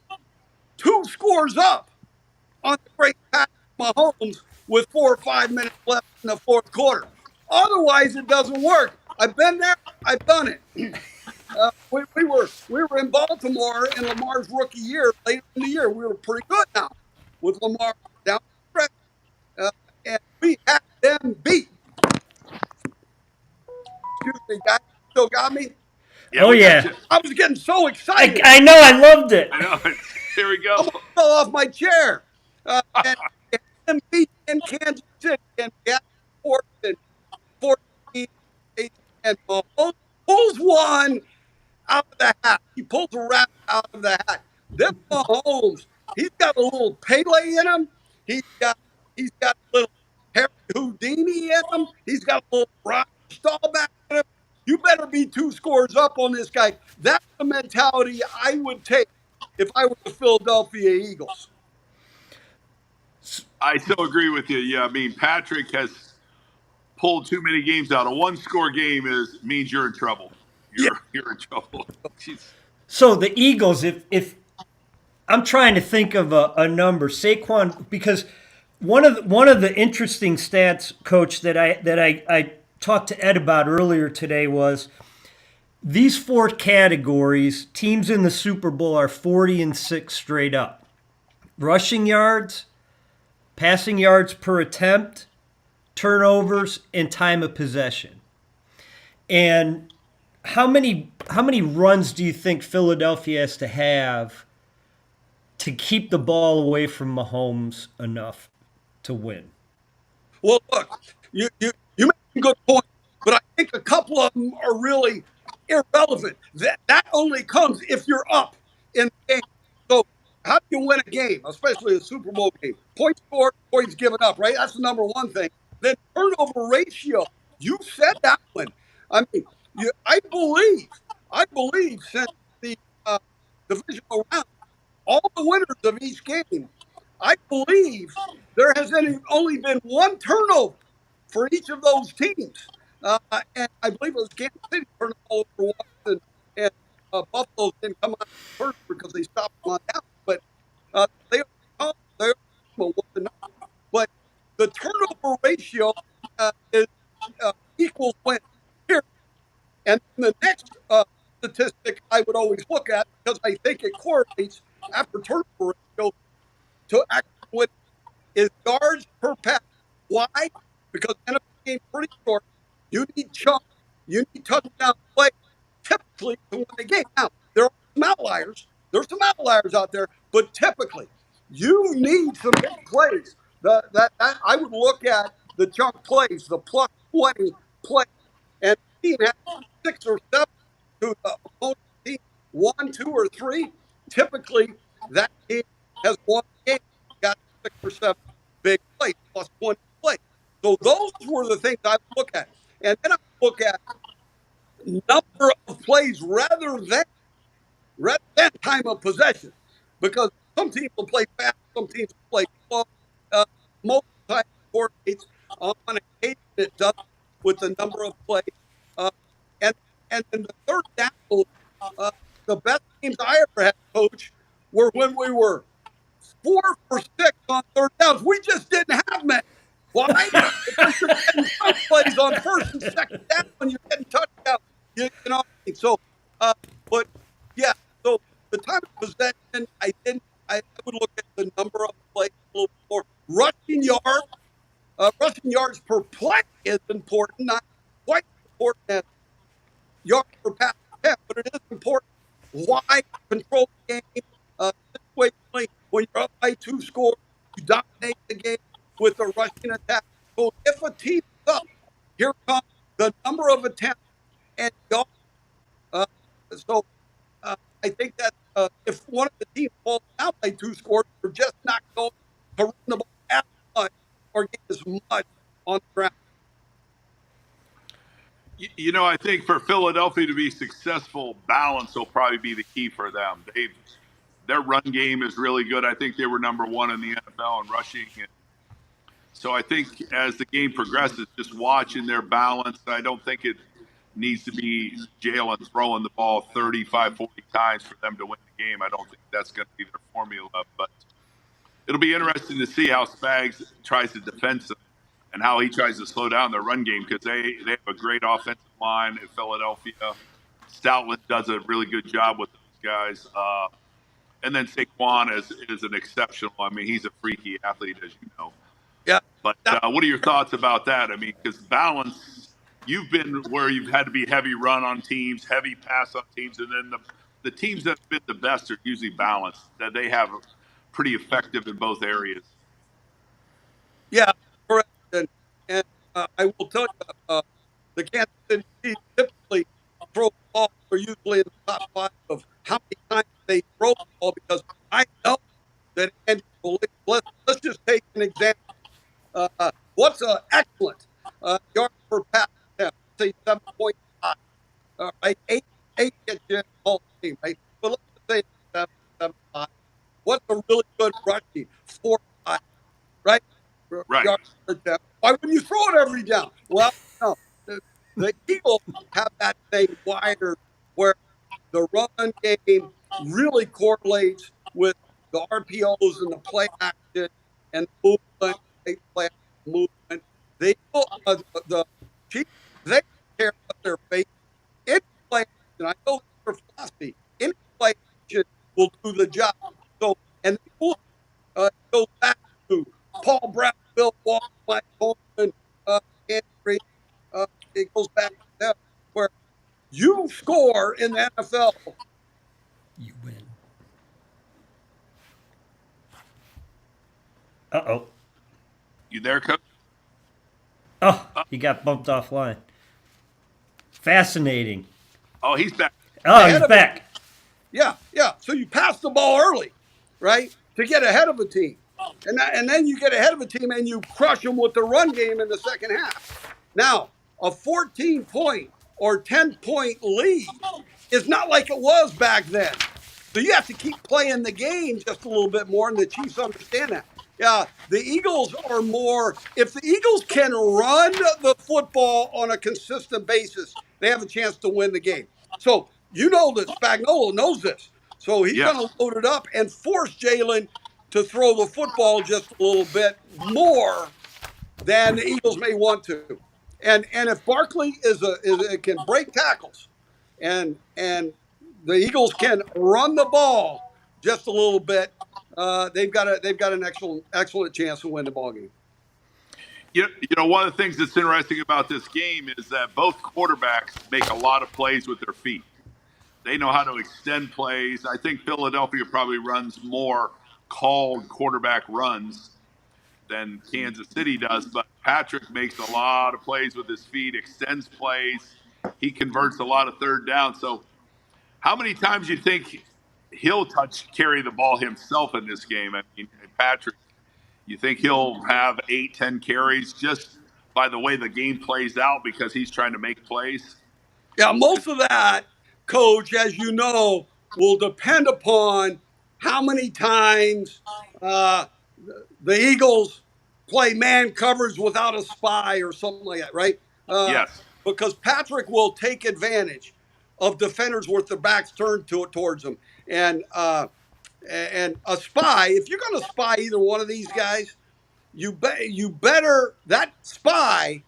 S15: 2 scores up on the great Patrick Mahomes with 4 or 5 minutes left in the fourth quarter. Otherwise, it doesn't work. I've been there. I've done it. We were in Baltimore in Lamar's rookie year. Later in the year, we were pretty good now with Lamar down the stretch, and we had them beat. Excuse me, guys. Still got me?
S2: Yeah,
S1: Oh, yeah.
S15: I was getting so excited.
S1: I know. I loved it.
S2: I know. Here we go.
S15: I almost fell off my chair. And we had them beat in Kansas City, and we had 14, and Mahomes pulls one out of the hat. He pulls a rabbit out of the hat. This Mahomes, he's got a little Pele in him. He's got a little Harry Houdini in him. He's got a little Rock Staubach in him. You better be 2 scores up on this guy. That's the mentality I would take if I were the Philadelphia Eagles.
S2: I so agree with you. Yeah, I mean, Patrick has pulled too many games out. A 1-score game means you're in trouble. You're in trouble. Jeez.
S1: So the Eagles, if I'm trying to think of a number, Saquon, because one of the interesting stats, Coach, that I talked to Ed about earlier today was these 4 categories. Teams in the Super Bowl are 40-6 straight up: rushing yards, passing yards per attempt, turnovers, and time of possession. And how many runs do you think Philadelphia has to have to keep the ball away from Mahomes enough to win?
S15: Well, look, you make a good point, but I think a couple of them are really irrelevant. That only comes if you're up in the game. So how do you win a game, especially a Super Bowl game? Points scored, points given up, right? That's the number one thing. Then turnover ratio. You said that one. I mean, I believe since the divisional round, all the winners of each game, I believe there has only been 1 turnover for each of those teams. And I believe it was Kansas City turned the ball over once, and Buffalo didn't come out first because they stopped them on down. But they but the turnover ratio is equals win. Here. And the next statistic I would always look at, because I think it correlates after turnover ratio to actually win, is yards per pass. Why? Because NFL game pretty short. You need chunk. You need touchdown play typically to win the game. Now, there are some outliers. There's some outliers out there, but typically you need some big plays. That I would look at the chunk plays, the plus 20 play, and the team has 6 or 7 to the opponent team, 1, 2, or 3. Typically, that team has won the game, got 6 or 7 big plays, plus 20 plays. So those were the things I would look at. And then I would look at number of plays rather than time of possession. Because some teams will play fast, some teams will play slow. Most of the time it coordinates. On occasion it does with the number of plays. And then the third down, the best games I ever had, Coach, were when we were 4 for 6 on third downs. We just didn't have many. Why? Because you're getting some plays on first and second down when you're getting touchdowns. You know. So, but yeah. So the time of possession, I would look at the number of plays a little more. Rushing yards per play is important. Not quite important as yards per pass attempt, but it is important. Why control the game? Situationally, when you're up by 2 scores, you dominate the game with a rushing attack. So if I think that if one of the teams falls out by 2 scores, they're just not going to run the ball as much or get as much on the ground.
S2: You know, I think for Philadelphia to be successful, balance will probably be the key for them. Their run game is really good. I think they were number 1 in the NFL in rushing. And so I think as the game progresses, just watching their balance, I don't think it needs to be Jalen throwing the ball 35, 40 times for them to win the game. I don't think that's going to be their formula. But it'll be interesting to see how Spags tries to defend them and how he tries to slow down their run game, because they have a great offensive line in Philadelphia. Stoutland does a really good job with those guys. And then Saquon is an exceptional. I mean, he's a freaky athlete, as you know.
S15: Yeah.
S2: But what are your thoughts about that? I mean, because balance, you've been where you've had to be heavy run on teams, heavy pass on teams, and then the teams that have been the best are usually balanced, that they have pretty effective in both areas.
S15: Yeah, correct. And I will tell you, the Kansas City Chiefs typically throw the ball. They're usually in the top 5 of how many times they throw the ball, because I know that Andy will. Let's just take an example. What's excellent yard per pass attempt? Say 7.5. Right, eight gets you in the Hall of Fame, right? But let's just say 7.5. What's a really good rushing? 4.5, right?
S2: Right.
S15: Yard per attempt. Why wouldn't you throw it every down? Well, no. The Eagles have that thing wired where the run game really correlates with the RPOs and the play action and the movement, play movement. They the Chiefs, they don't care what they're facing. Any play action, I know they're philosophy. Any play action will do the job. So, and they goes back to Paul Brown, Bill Walton, Mike Coleman, Henry. It goes back to them, where you score in the NFL,
S1: you win. Uh-oh.
S2: You there, Coach?
S1: Oh, he got bumped offline. Fascinating.
S2: Oh, he's back.
S1: Oh, he's back.
S15: Yeah. So you pass the ball early, right, to get ahead of a team. And then you get ahead of a team and you crush them with the run game in the second half. Now, a 14-point or 10-point lead is not like it was back then. So you have to keep playing the game just a little bit more, and the Chiefs understand that. Yeah, the Eagles are more, if the Eagles can run the football on a consistent basis, they have a chance to win the game. So you know that Spagnuolo knows this. So he's going to load it up and force Jalen to throw the football just a little bit more than the Eagles may want to. And if Barkley can break tackles and the Eagles can run the ball just a little bit, they've got an excellent chance to win the ball game.
S2: You know, one of the things that's interesting about this game is that both quarterbacks make a lot of plays with their feet. They know how to extend plays. I think Philadelphia probably runs more called quarterback runs than Kansas City does, but Patrick makes a lot of plays with his feet, extends plays. He converts a lot of third down. So how many times do you think he'll carry the ball himself in this game? I mean, Patrick, you think he'll have 8-10 carries just by the way the game plays out because he's trying to make plays?
S15: Yeah, most of that, Coach, as you know, will depend upon how many times the Eagles play man coverage without a spy or something like that, right?
S2: Yes.
S15: Because Patrick will take advantage of defenders with their backs turned towards them. And a spy, if you're going to spy either one of these guys, that spy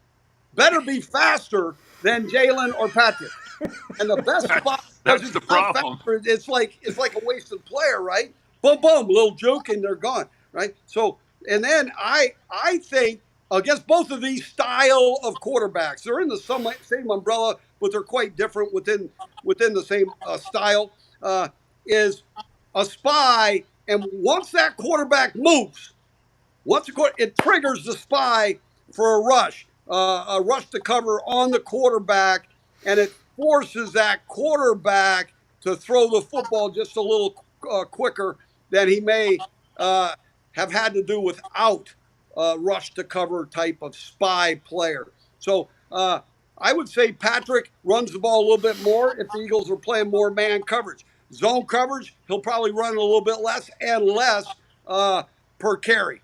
S15: better be faster than Jalen or Patrick. And the best spy,
S2: that's the problem.
S15: Faster, it's like a wasted player, right? Boom, boom, little joke and they're gone, right? So, and then I think against both of these style of quarterbacks, they're in the same umbrella, but they're quite different within the same style. Is a spy, and once that quarterback moves, it triggers the spy for a rush to cover on the quarterback, and it forces that quarterback to throw the football just a little quicker than he may have had to do without rush to cover type of spy player. So I would say Patrick runs the ball a little bit more if the Eagles are playing more man coverage. Zone coverage, he'll probably run a little bit less and less per carry.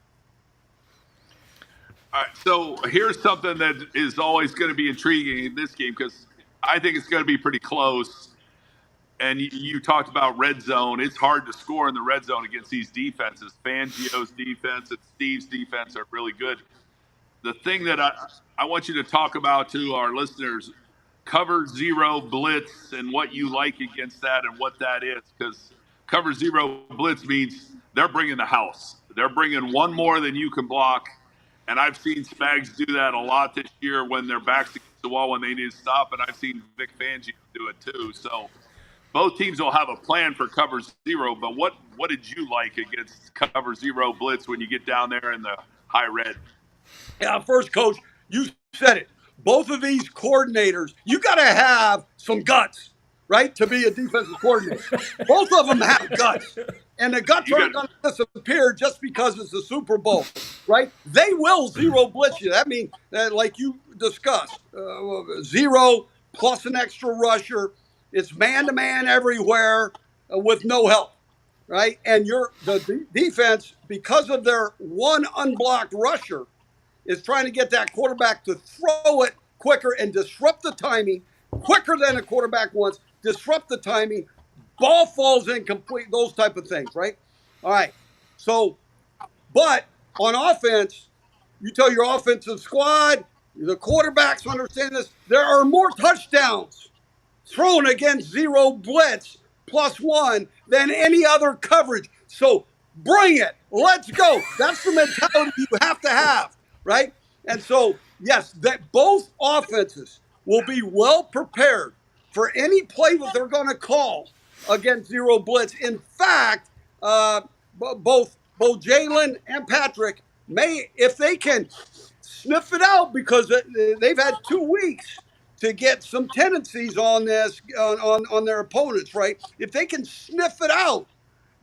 S2: All right, so here's something that is always going to be intriguing in this game because I think it's going to be pretty close. And you talked about red zone. It's hard to score in the red zone against these defenses. Fangio's defense and Steve's defense are really good. The thing that I want you to talk about to our listeners, cover zero blitz and what you like against that and what that is, because cover zero blitz means they're bringing the house. They're bringing one more than you can block. And I've seen Spags do that a lot this year when their backs against the wall when they need to stop. And I've seen Vic Fangio do it too. So both teams will have a plan for cover zero. But what did you like against cover zero blitz when you get down there in the high red?
S15: Yeah, first, Coach, you said it. Both of these coordinators, you got to have some guts, right, to be a defensive coordinator. Both of them have guts. And the guts aren't going to disappear just because it's the Super Bowl, right? They will zero blitz you. That means, like you discussed, zero plus an extra rusher. It's man-to-man everywhere with no help, right? And the defense, because of their one unblocked rusher, is trying to get that quarterback to throw it quicker and disrupt the timing quicker than a quarterback wants, disrupt the timing, ball falls incomplete, those type of things, right? All right. So, but on offense, you tell your offensive squad, the quarterbacks understand this, there are more touchdowns thrown against zero blitz +1 than any other coverage. So bring it. Let's go. That's the mentality you have to have. Right? And so, yes, that both offenses will be well prepared for any play that they're going to call against zero blitz. In fact, both Jalen and Patrick may, if they can sniff it out, because they've had 2 weeks to get some tendencies on this, on their opponents, right? If they can sniff it out,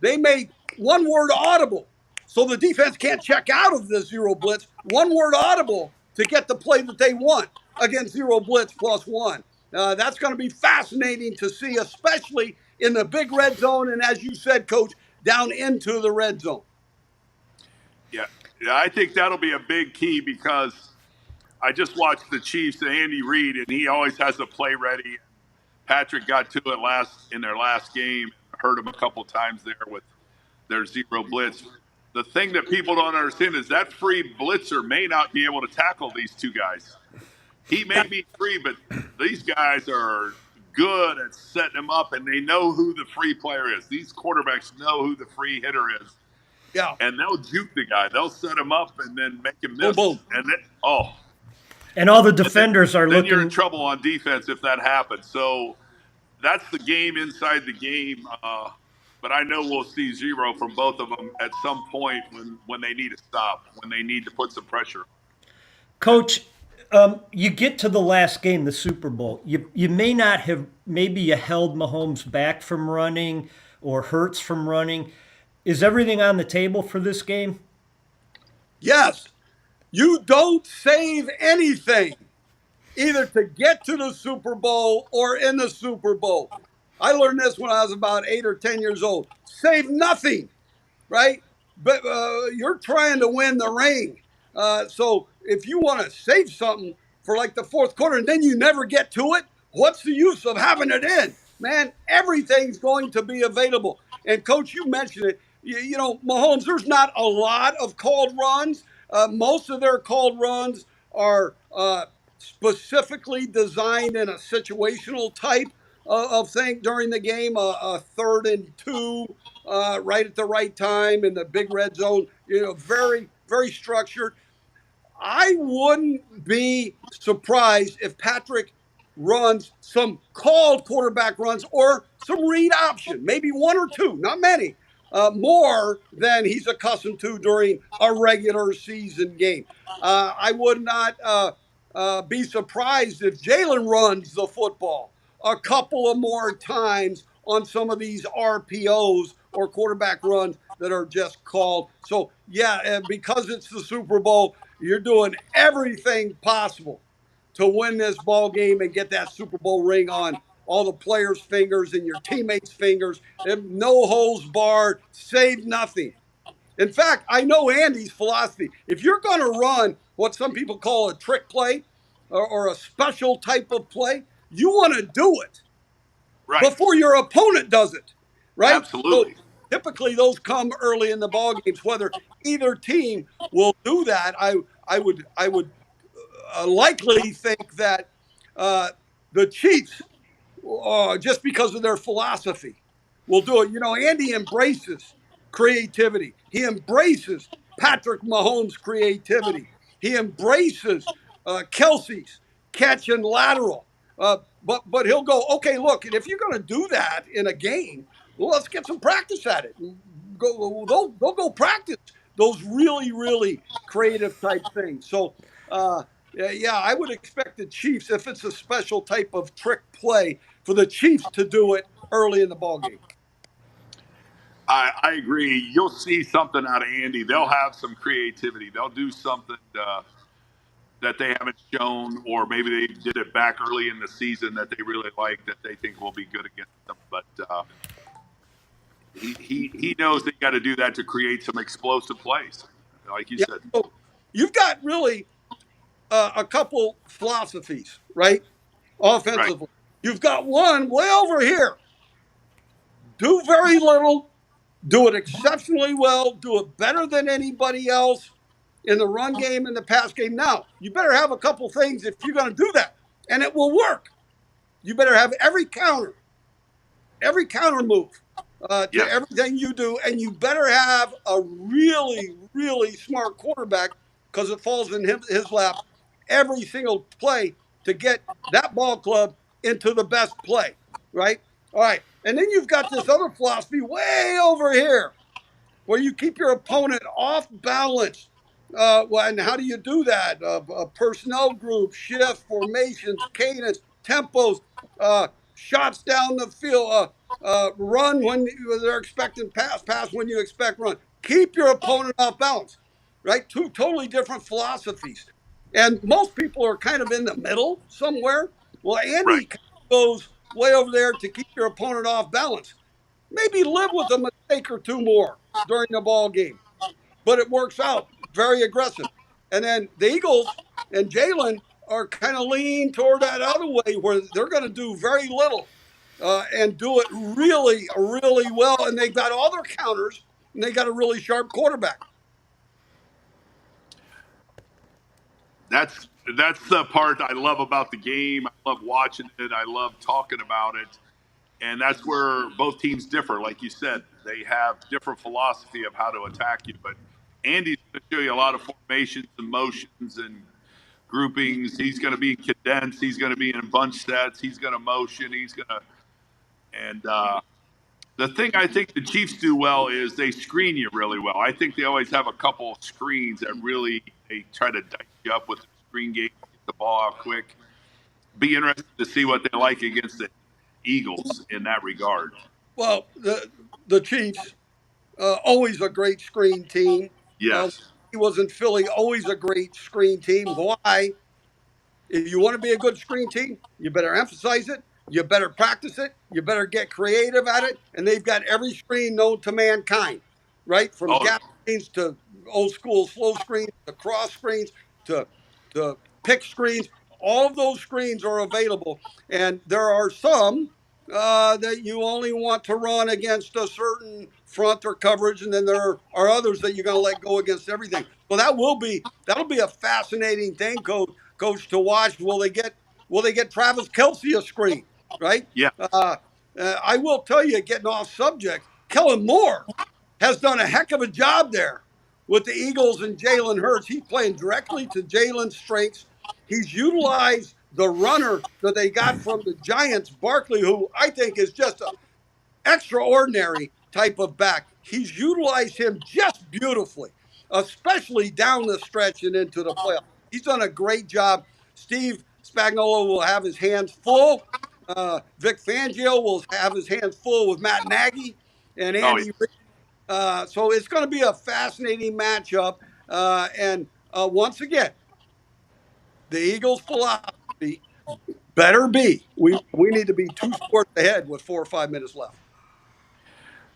S15: they may one word audible. So the defense can't check out of the zero blitz. One word audible to get the play that they want against zero blitz +1. That's going to be fascinating to see, especially in the big red zone. And as you said, Coach, down into the red zone.
S2: Yeah, I think that'll be a big key because I just watched the Chiefs and Andy Reid, and he always has a play ready. Patrick got to it in their last game. Heard him a couple times there with their zero blitz. The thing that people don't understand is that free blitzer may not be able to tackle these two guys. He may be free, but these guys are good at setting him up, and they know who the free player is. These quarterbacks know who the free hitter is.
S15: Yeah.
S2: And they'll juke the guy. They'll set him up and then make him miss.
S15: Boom.
S2: And then,
S1: and all the defenders are
S2: then
S1: looking.
S2: You're in trouble on defense if that happens. So that's the game inside the game. But I know we'll see zero from both of them at some point when they need to stop, when they need to put some pressure.
S1: Coach, you get to the last game, the Super Bowl. You may not have, maybe you held Mahomes back from running or Hurts from running. Is everything on the table for this game?
S15: Yes. You don't save anything, either to get to the Super Bowl or in the Super Bowl. I learned this when I was about 8 or 10 years old. Save nothing, right? But you're trying to win the ring. So if you want to save something for like the fourth quarter and then you never get to it, what's the use of having it in? Man, everything's going to be available. And, Coach, you mentioned it. You know, Mahomes, there's not a lot of called runs. Most of their called runs are specifically designed in a situational type of thing during the game, a 3rd and 2, right at the right time in the big red zone. You know, very, very structured. I wouldn't be surprised if Patrick runs some called quarterback runs or some read option, maybe 1 or 2, not many, more than he's accustomed to during a regular season game. I would not be surprised if Jalen runs the football a couple of more times on some of these RPOs or quarterback runs that are just called. So, yeah, and because it's the Super Bowl, you're doing everything possible to win this ball game and get that Super Bowl ring on all the players' fingers and your teammates' fingers. And no holds barred, save nothing. In fact, I know Andy's philosophy. If you're going to run what some people call a trick play or a special type of play, you want to do it before your opponent does it, right?
S2: Absolutely.
S15: So typically, those come early in the ball games. Whether either team will do that, I would likely think that the Chiefs, just because of their philosophy, will do it. You know, Andy embraces creativity. He embraces Patrick Mahomes' creativity. He embraces Kelsey's catch and lateral. But he'll go, okay, look, and if you're going to do that in a game, well, let's get some practice at it. They'll go practice those really, really creative type things. So, yeah, I would expect the Chiefs, if it's a special type of trick play, for the Chiefs to do it early in the ballgame.
S2: I agree. You'll see something out of Andy. They'll have some creativity. They'll do something that they haven't shown, or maybe they did it back early in the season that they really like, that they think will be good against them. But he knows they got to do that to create some explosive plays, like you said.
S15: So you've got really a couple philosophies, right? Offensively. Right. You've got one way over here. Do very little, do it exceptionally well, do it better than anybody else in the run game and the pass game. Now, you better have a couple things if you're going to do that, and it will work. You better have every counter move to everything you do, and you better have a really, really smart quarterback, because it falls in his lap every single play to get that ball club into the best play, right? All right. And then you've got this other philosophy way over here where you keep your opponent off balance. And how do you do that? Personnel group, shift, formations, cadence, tempos, shots down the field, run when they're expecting pass when you expect run. Keep your opponent off balance, right? Two totally different philosophies. And most people are kind of in the middle somewhere. Well, Andy goes way over there to keep your opponent off balance. Maybe live with a mistake or two more during the ball game, but it works out. Very aggressive. And then the Eagles and Jalen are kind of leaning toward that other way, where they're going to do very little and do it really, really well. And they've got all their counters, and they got a really sharp quarterback.
S2: That's the part I love about the game. I love watching it. I love talking about it. And that's where both teams differ. Like you said, they have different philosophy of how to attack you. But Andy's going to show you a lot of formations and motions and groupings. He's going to be condensed. He's going to be in bunch sets. He's going to motion. And the thing I think the Chiefs do well is they screen you really well. I think they always have a couple of screens that really, they try to dice you up with the screen game, get the ball out quick. Be interested to see what they like against the Eagles in that regard.
S15: Well, the Chiefs, always a great screen team.
S2: Yes.
S15: He was in Philly, always a great screen team. Why? If you want to be a good screen team, you better emphasize it. You better practice it. You better get creative at it. And they've got every screen known to mankind, right? From gap screens to old school slow screens to cross screens to pick screens. All of those screens are available. And there are some that you only want to run against a certain front or coverage, and then there are others that you're going to let go against everything. So that'll be a fascinating thing, coach, to watch. Will they get Travis Kelce a screen, right?
S2: Yeah.
S15: I will tell you, getting off subject, Kellen Moore has done a heck of a job there with the Eagles and Jalen Hurts. He's playing directly to Jalen's strengths. He's utilized the runner that they got from the Giants, Barkley, who I think is just an extraordinary type of back. He's utilized him just beautifully, especially down the stretch and into the playoffs. He's done a great job. Steve Spagnuolo will have his hands full Vic Fangio will have his hands full with Matt Nagy and
S2: Oh,
S15: Andy Reid. So it's going to be a fascinating matchup. And once again, the Eagles' philosophy better be we need to be 2 scores ahead with 4 or 5 minutes left.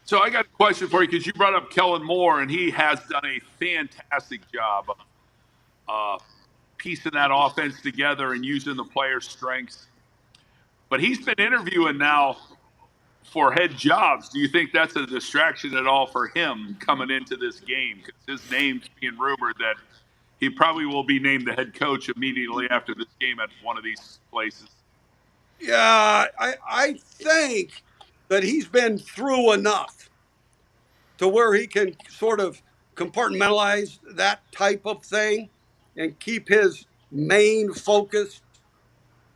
S2: so I got a question for you because you brought up Kellen Moore, and he has done a fantastic job of piecing that offense together and using the players' strengths. But he's been interviewing now for head jobs. Do you think that's a distraction at all for him coming into this game? Because his name's being rumored that he probably will be named the head coach immediately after this game at one of these places.
S15: Yeah, I think that he's been through enough to where he can sort of compartmentalize that type of thing and keep his main focus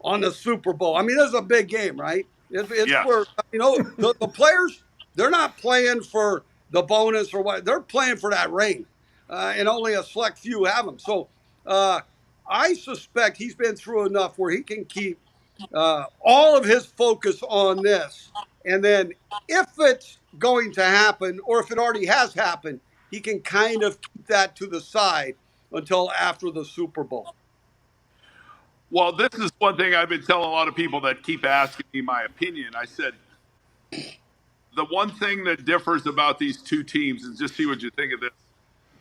S15: on the Super Bowl. I mean, this is a big game, right? It's
S2: Yeah.
S15: for, the players, they're not playing for the bonus or what. They're playing for that ring. And only a select few have them. So I suspect he's been through enough where he can keep all of his focus on this. And then if it's going to happen, or if it already has happened, he can kind of keep that to the side until after the Super Bowl.
S2: Well, this is one thing I've been telling a lot of people that keep asking me my opinion. I said, the one thing that differs about these two teams, and just see what you think of this,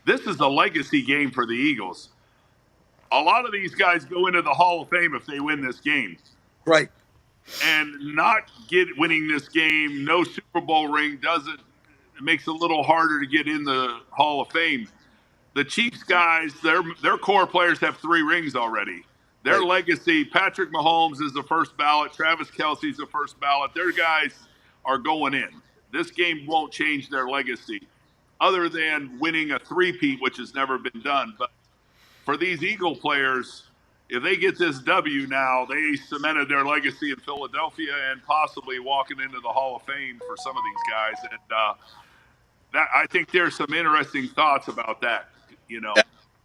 S2: this is a legacy game for the Eagles. A lot of these guys go into the Hall of Fame if they win this game.
S15: Right.
S2: And not winning this game, no Super Bowl ring, it makes it a little harder to get in the Hall of Fame. The Chiefs guys, their core players have 3 rings already. Their legacy, Patrick Mahomes is the first ballot. Travis Kelce's the first ballot. Their guys are going in. This game won't change their legacy other than winning a three-peat, which has never been done. But for these Eagle players, if they get this W now, they cemented their legacy in Philadelphia and possibly walking into the Hall of Fame for some of these guys. And I think there's some interesting thoughts about that,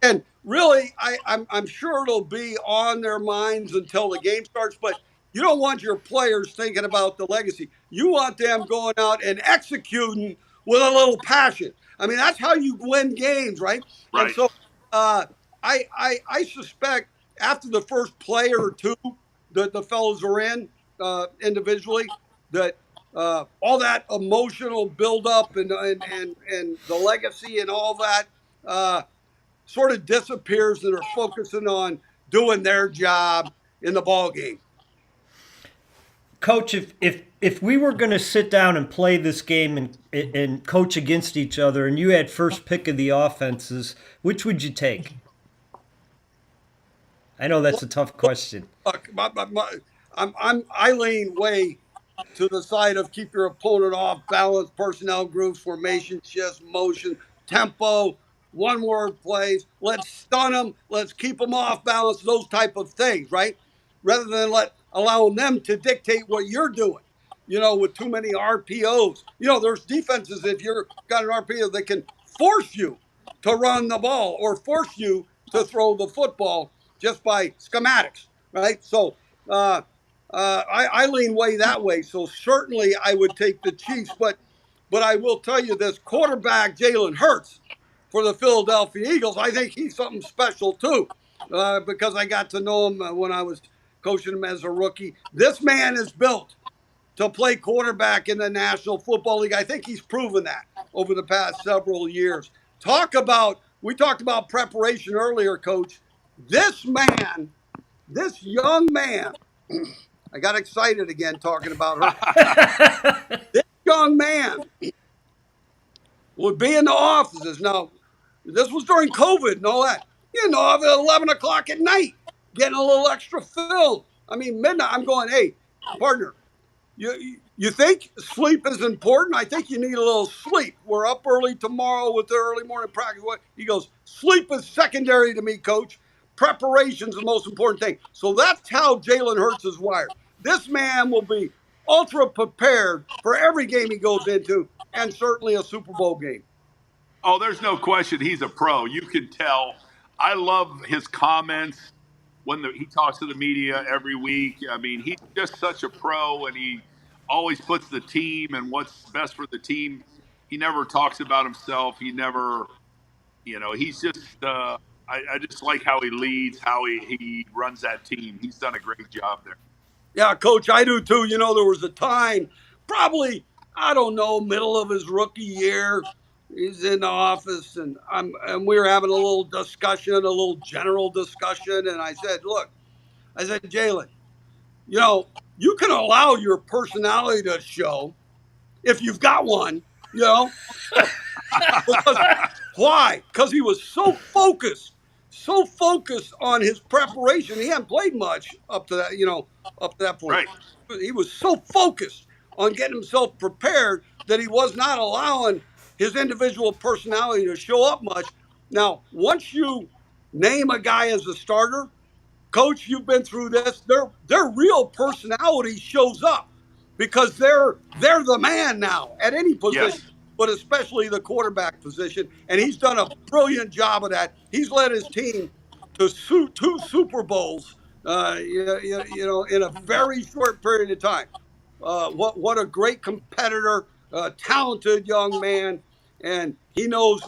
S15: And really, I'm sure it'll be on their minds until the game starts, but you don't want your players thinking about the legacy. You want them going out and executing with a little passion. I mean, that's how you win games, right? And so I suspect after the first play or two that the fellas are in individually, that all that emotional buildup and the legacy and all that sort of disappears, and are focusing on doing their job in the ball game.
S1: Coach, if we were going to sit down and play this game and coach against each other, and you had first pick of the offenses, which would you take? I know that's a tough question.
S15: Look, I lean way to the side of keep your opponent off balance, personnel groups, formation, shifts, motion, tempo, one-word plays. Let's stun them. Let's keep them off balance, those type of things, right? Rather than allowing them to dictate what you're doing, with too many RPOs. There's defenses, if you've got an RPO, they can force you to run the ball or force you to throw the football just by schematics, right? So I lean way that way. So certainly I would take the Chiefs, but I will tell you this, quarterback Jalen Hurts for the Philadelphia Eagles, I think he's something special too, because I got to know him when I was coaching him as a rookie. This man is built to play quarterback in the National Football League. I think he's proven that over the past several years. We talked about preparation earlier, Coach. This young man, I got excited again talking about her. This young man would be in the offices. Now, this was during COVID and all that. At 11 o'clock at night, getting a little extra fill. I mean, midnight, I'm going, hey, partner, you think sleep is important? I think you need a little sleep. We're up early tomorrow with the early morning practice. He goes, sleep is secondary to me, Coach. Preparation's the most important thing. So that's how Jalen Hurts is wired. This man will be ultra prepared for every game he goes into, and certainly a Super Bowl game.
S2: Oh, there's no question he's a pro. You can tell. I love his comments he talks to the media every week. I mean, he's just such a pro, and he always puts the team and what's best for the team. He never talks about himself. He never, he's just. I just like how he leads, how he runs that team. He's done a great job there.
S15: Yeah, Coach, I do too. There was a time, probably, I don't know, middle of his rookie year. He's in the office, and we were having a little discussion, a little general discussion. And I said, look, Jalen, you can allow your personality to show if you've got one, because, why? Because he was so focused on his preparation. He hadn't played much up to that point.
S2: Right.
S15: He was so focused on getting himself prepared that he was not allowing his individual personality to show up much. Now, once you name a guy as a starter, Coach, you've been through this. Their real personality shows up because they're the man now at any position, yes, but especially the quarterback position. And he's done a brilliant job of that. He's led his team to 2 Super Bowls, in a very short period of time. What a great competitor, talented young man, and he knows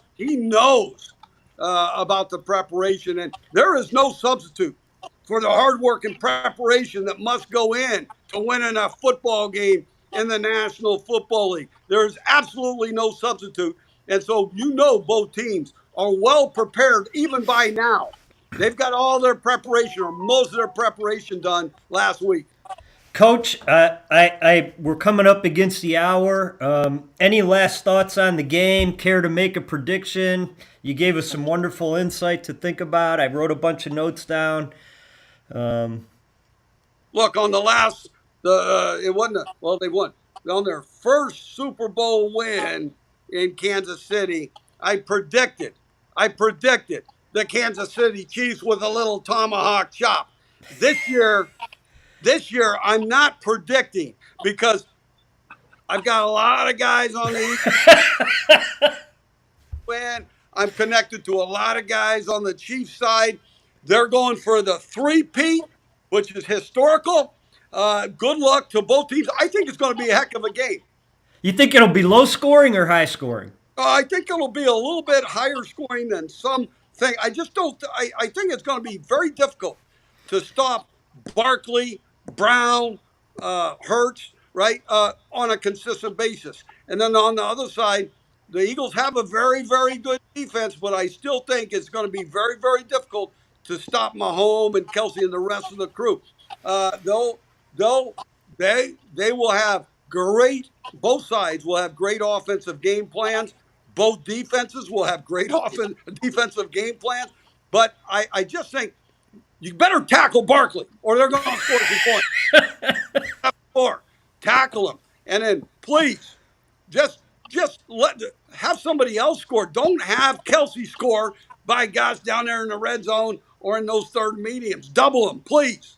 S15: about the preparation. And there is no substitute for the hard work and preparation that must go in to winning a football game in the National Football League. There is absolutely no substitute. And so both teams are well prepared even by now. They've got all their preparation or most of their preparation done last week.
S1: Coach, we're coming up against the hour. Any last thoughts on the game? Care to make a prediction? You gave us some wonderful insight to think about. I wrote a bunch of notes down.
S15: Look, on the last, they won on their first Super Bowl win in Kansas City. I predicted the Kansas City Chiefs with a little tomahawk chop. This year, I'm not predicting because I've got a lot of guys on the win. I'm connected to a lot of guys on the Chiefs side. They're going for the 3-peat, which is historical. Good luck to both teams. I think it's going to be a heck of a game.
S1: You think it'll be low scoring or high scoring?
S15: I think it'll be a little bit higher scoring than some think. I just don't. I think it's going to be very difficult to stop Barkley, Brown, Hurts, right, on a consistent basis. And then on the other side, the Eagles have a very, very good defense, but I still think it's going to be very, very difficult to stop Mahomes and Kelsey and the rest of the crew. Though they will have both sides will have great offensive game plans. Both defenses will have great defensive game plans. But I just think you better tackle Barkley or they're going to score some points. Tackle him. And then please, just have somebody else score. Don't have Kelsey score by guys down there in the red zone or in those third mediums. Double them, please.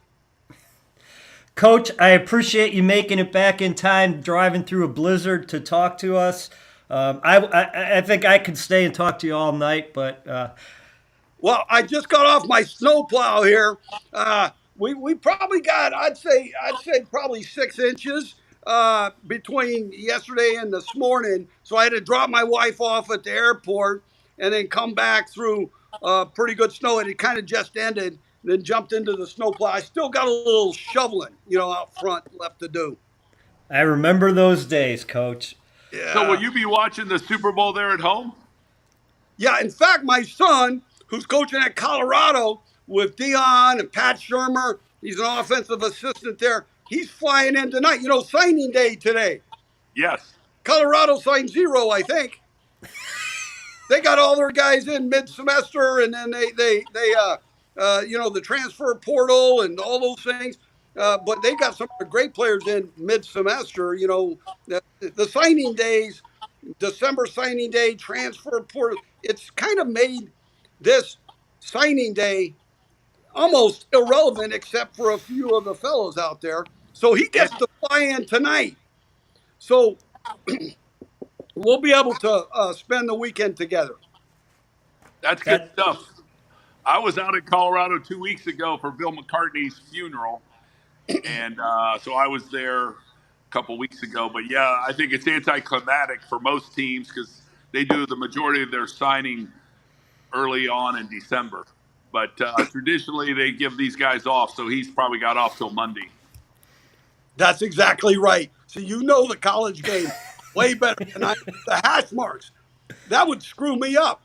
S1: Coach, I appreciate you making it back in time, driving through a blizzard to talk to us. I think I could stay and talk to you all night, but
S15: well, I just got off my snowplow here. We probably got, I'd say probably 6 inches between yesterday and this morning. So I had to drop my wife off at the airport and then come back through pretty good snow. And it kind of just ended, then jumped into the snowplow. I still got a little shoveling, out front left to do.
S1: I remember those days, Coach.
S15: Yeah.
S2: So will you be watching the Super Bowl there at home?
S15: Yeah, in fact, my son, who's coaching at Colorado with Dion and Pat Shermer, he's an offensive assistant there. He's flying in tonight. Signing day today.
S2: Yes.
S15: Colorado signed 0, I think. They got all their guys in mid-semester, and then they the transfer portal and all those things. But they got some great players in mid-semester. The signing days, December signing day, transfer portal, it's kind of made this signing day almost irrelevant except for a few of the fellows out there. So he gets to fly in tonight. So we'll be able to spend the weekend together.
S2: That's good stuff. I was out in Colorado 2 weeks ago for Bill McCartney's funeral, and so I was there a couple weeks ago. But yeah, I think it's anticlimactic for most teams because they do the majority of their signing early on in December. But traditionally, they give these guys off, so he's probably got off till Monday.
S15: That's exactly right. So you know the college game way better than I. The hash marks, that would screw me up.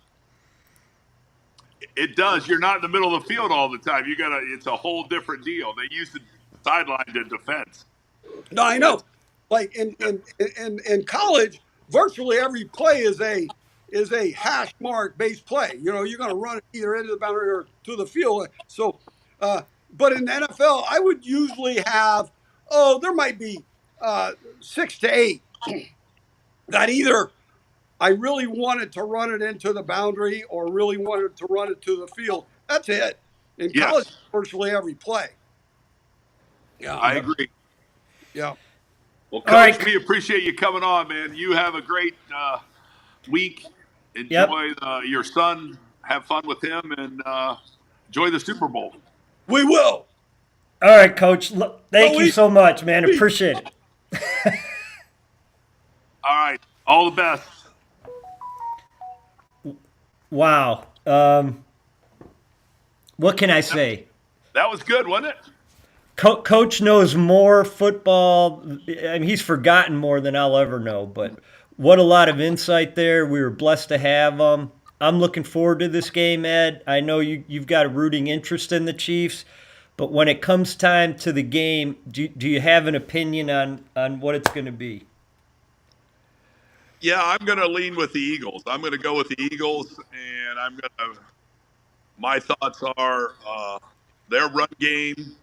S2: It does. You're not in the middle of the field all the time. It's a whole different deal. They use the sideline to defense.
S15: No, I know. Like in college, virtually every play is a hash mark based play. You know, you're going to run it either into the boundary or to the field. So, but in the NFL, I would usually have there might be 6 to 8 that either I really wanted to run it into the boundary or really wanted to run it to the field. That's it. In college, virtually every play. Yeah,
S2: I agree.
S15: Yeah.
S2: Well, Coach, we appreciate you coming on, man. You have a great week. Enjoy your son. Have fun with him, and enjoy the Super Bowl.
S15: We will.
S1: All right, Coach. Thank you so much, man. Appreciate it.
S2: All right. All the best.
S1: Wow. What can I say?
S2: That was good, wasn't it?
S1: Coach knows more football. I mean, he's forgotten more than I'll ever know, but what a lot of insight there. We were blessed to have him. I'm looking forward to this game, Ed. I know you've got a rooting interest in the Chiefs, but when it comes time to the game, do you have an opinion on what it's going to be?
S2: Yeah, I'm going to lean with the Eagles. I'm going to go with the Eagles, and my thoughts are their run game,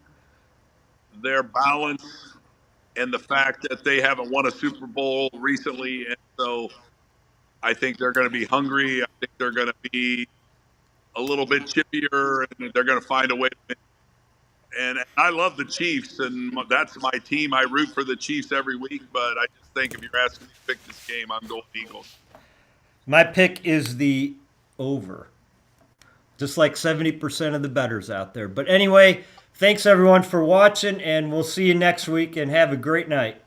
S2: their balance, and the fact that they haven't won a Super Bowl recently. And so I think they're going to be hungry. I think they're going to be a little bit chippier, and they're going to find a way to win. And I love the Chiefs, and that's my team. I root for the Chiefs every week, but I just think if you're asking me to pick this game, I'm going Eagles.
S1: My pick is the over, just like 70% of the bettors out there. But anyway, thanks everyone for watching, and we'll see you next week, and have a great night.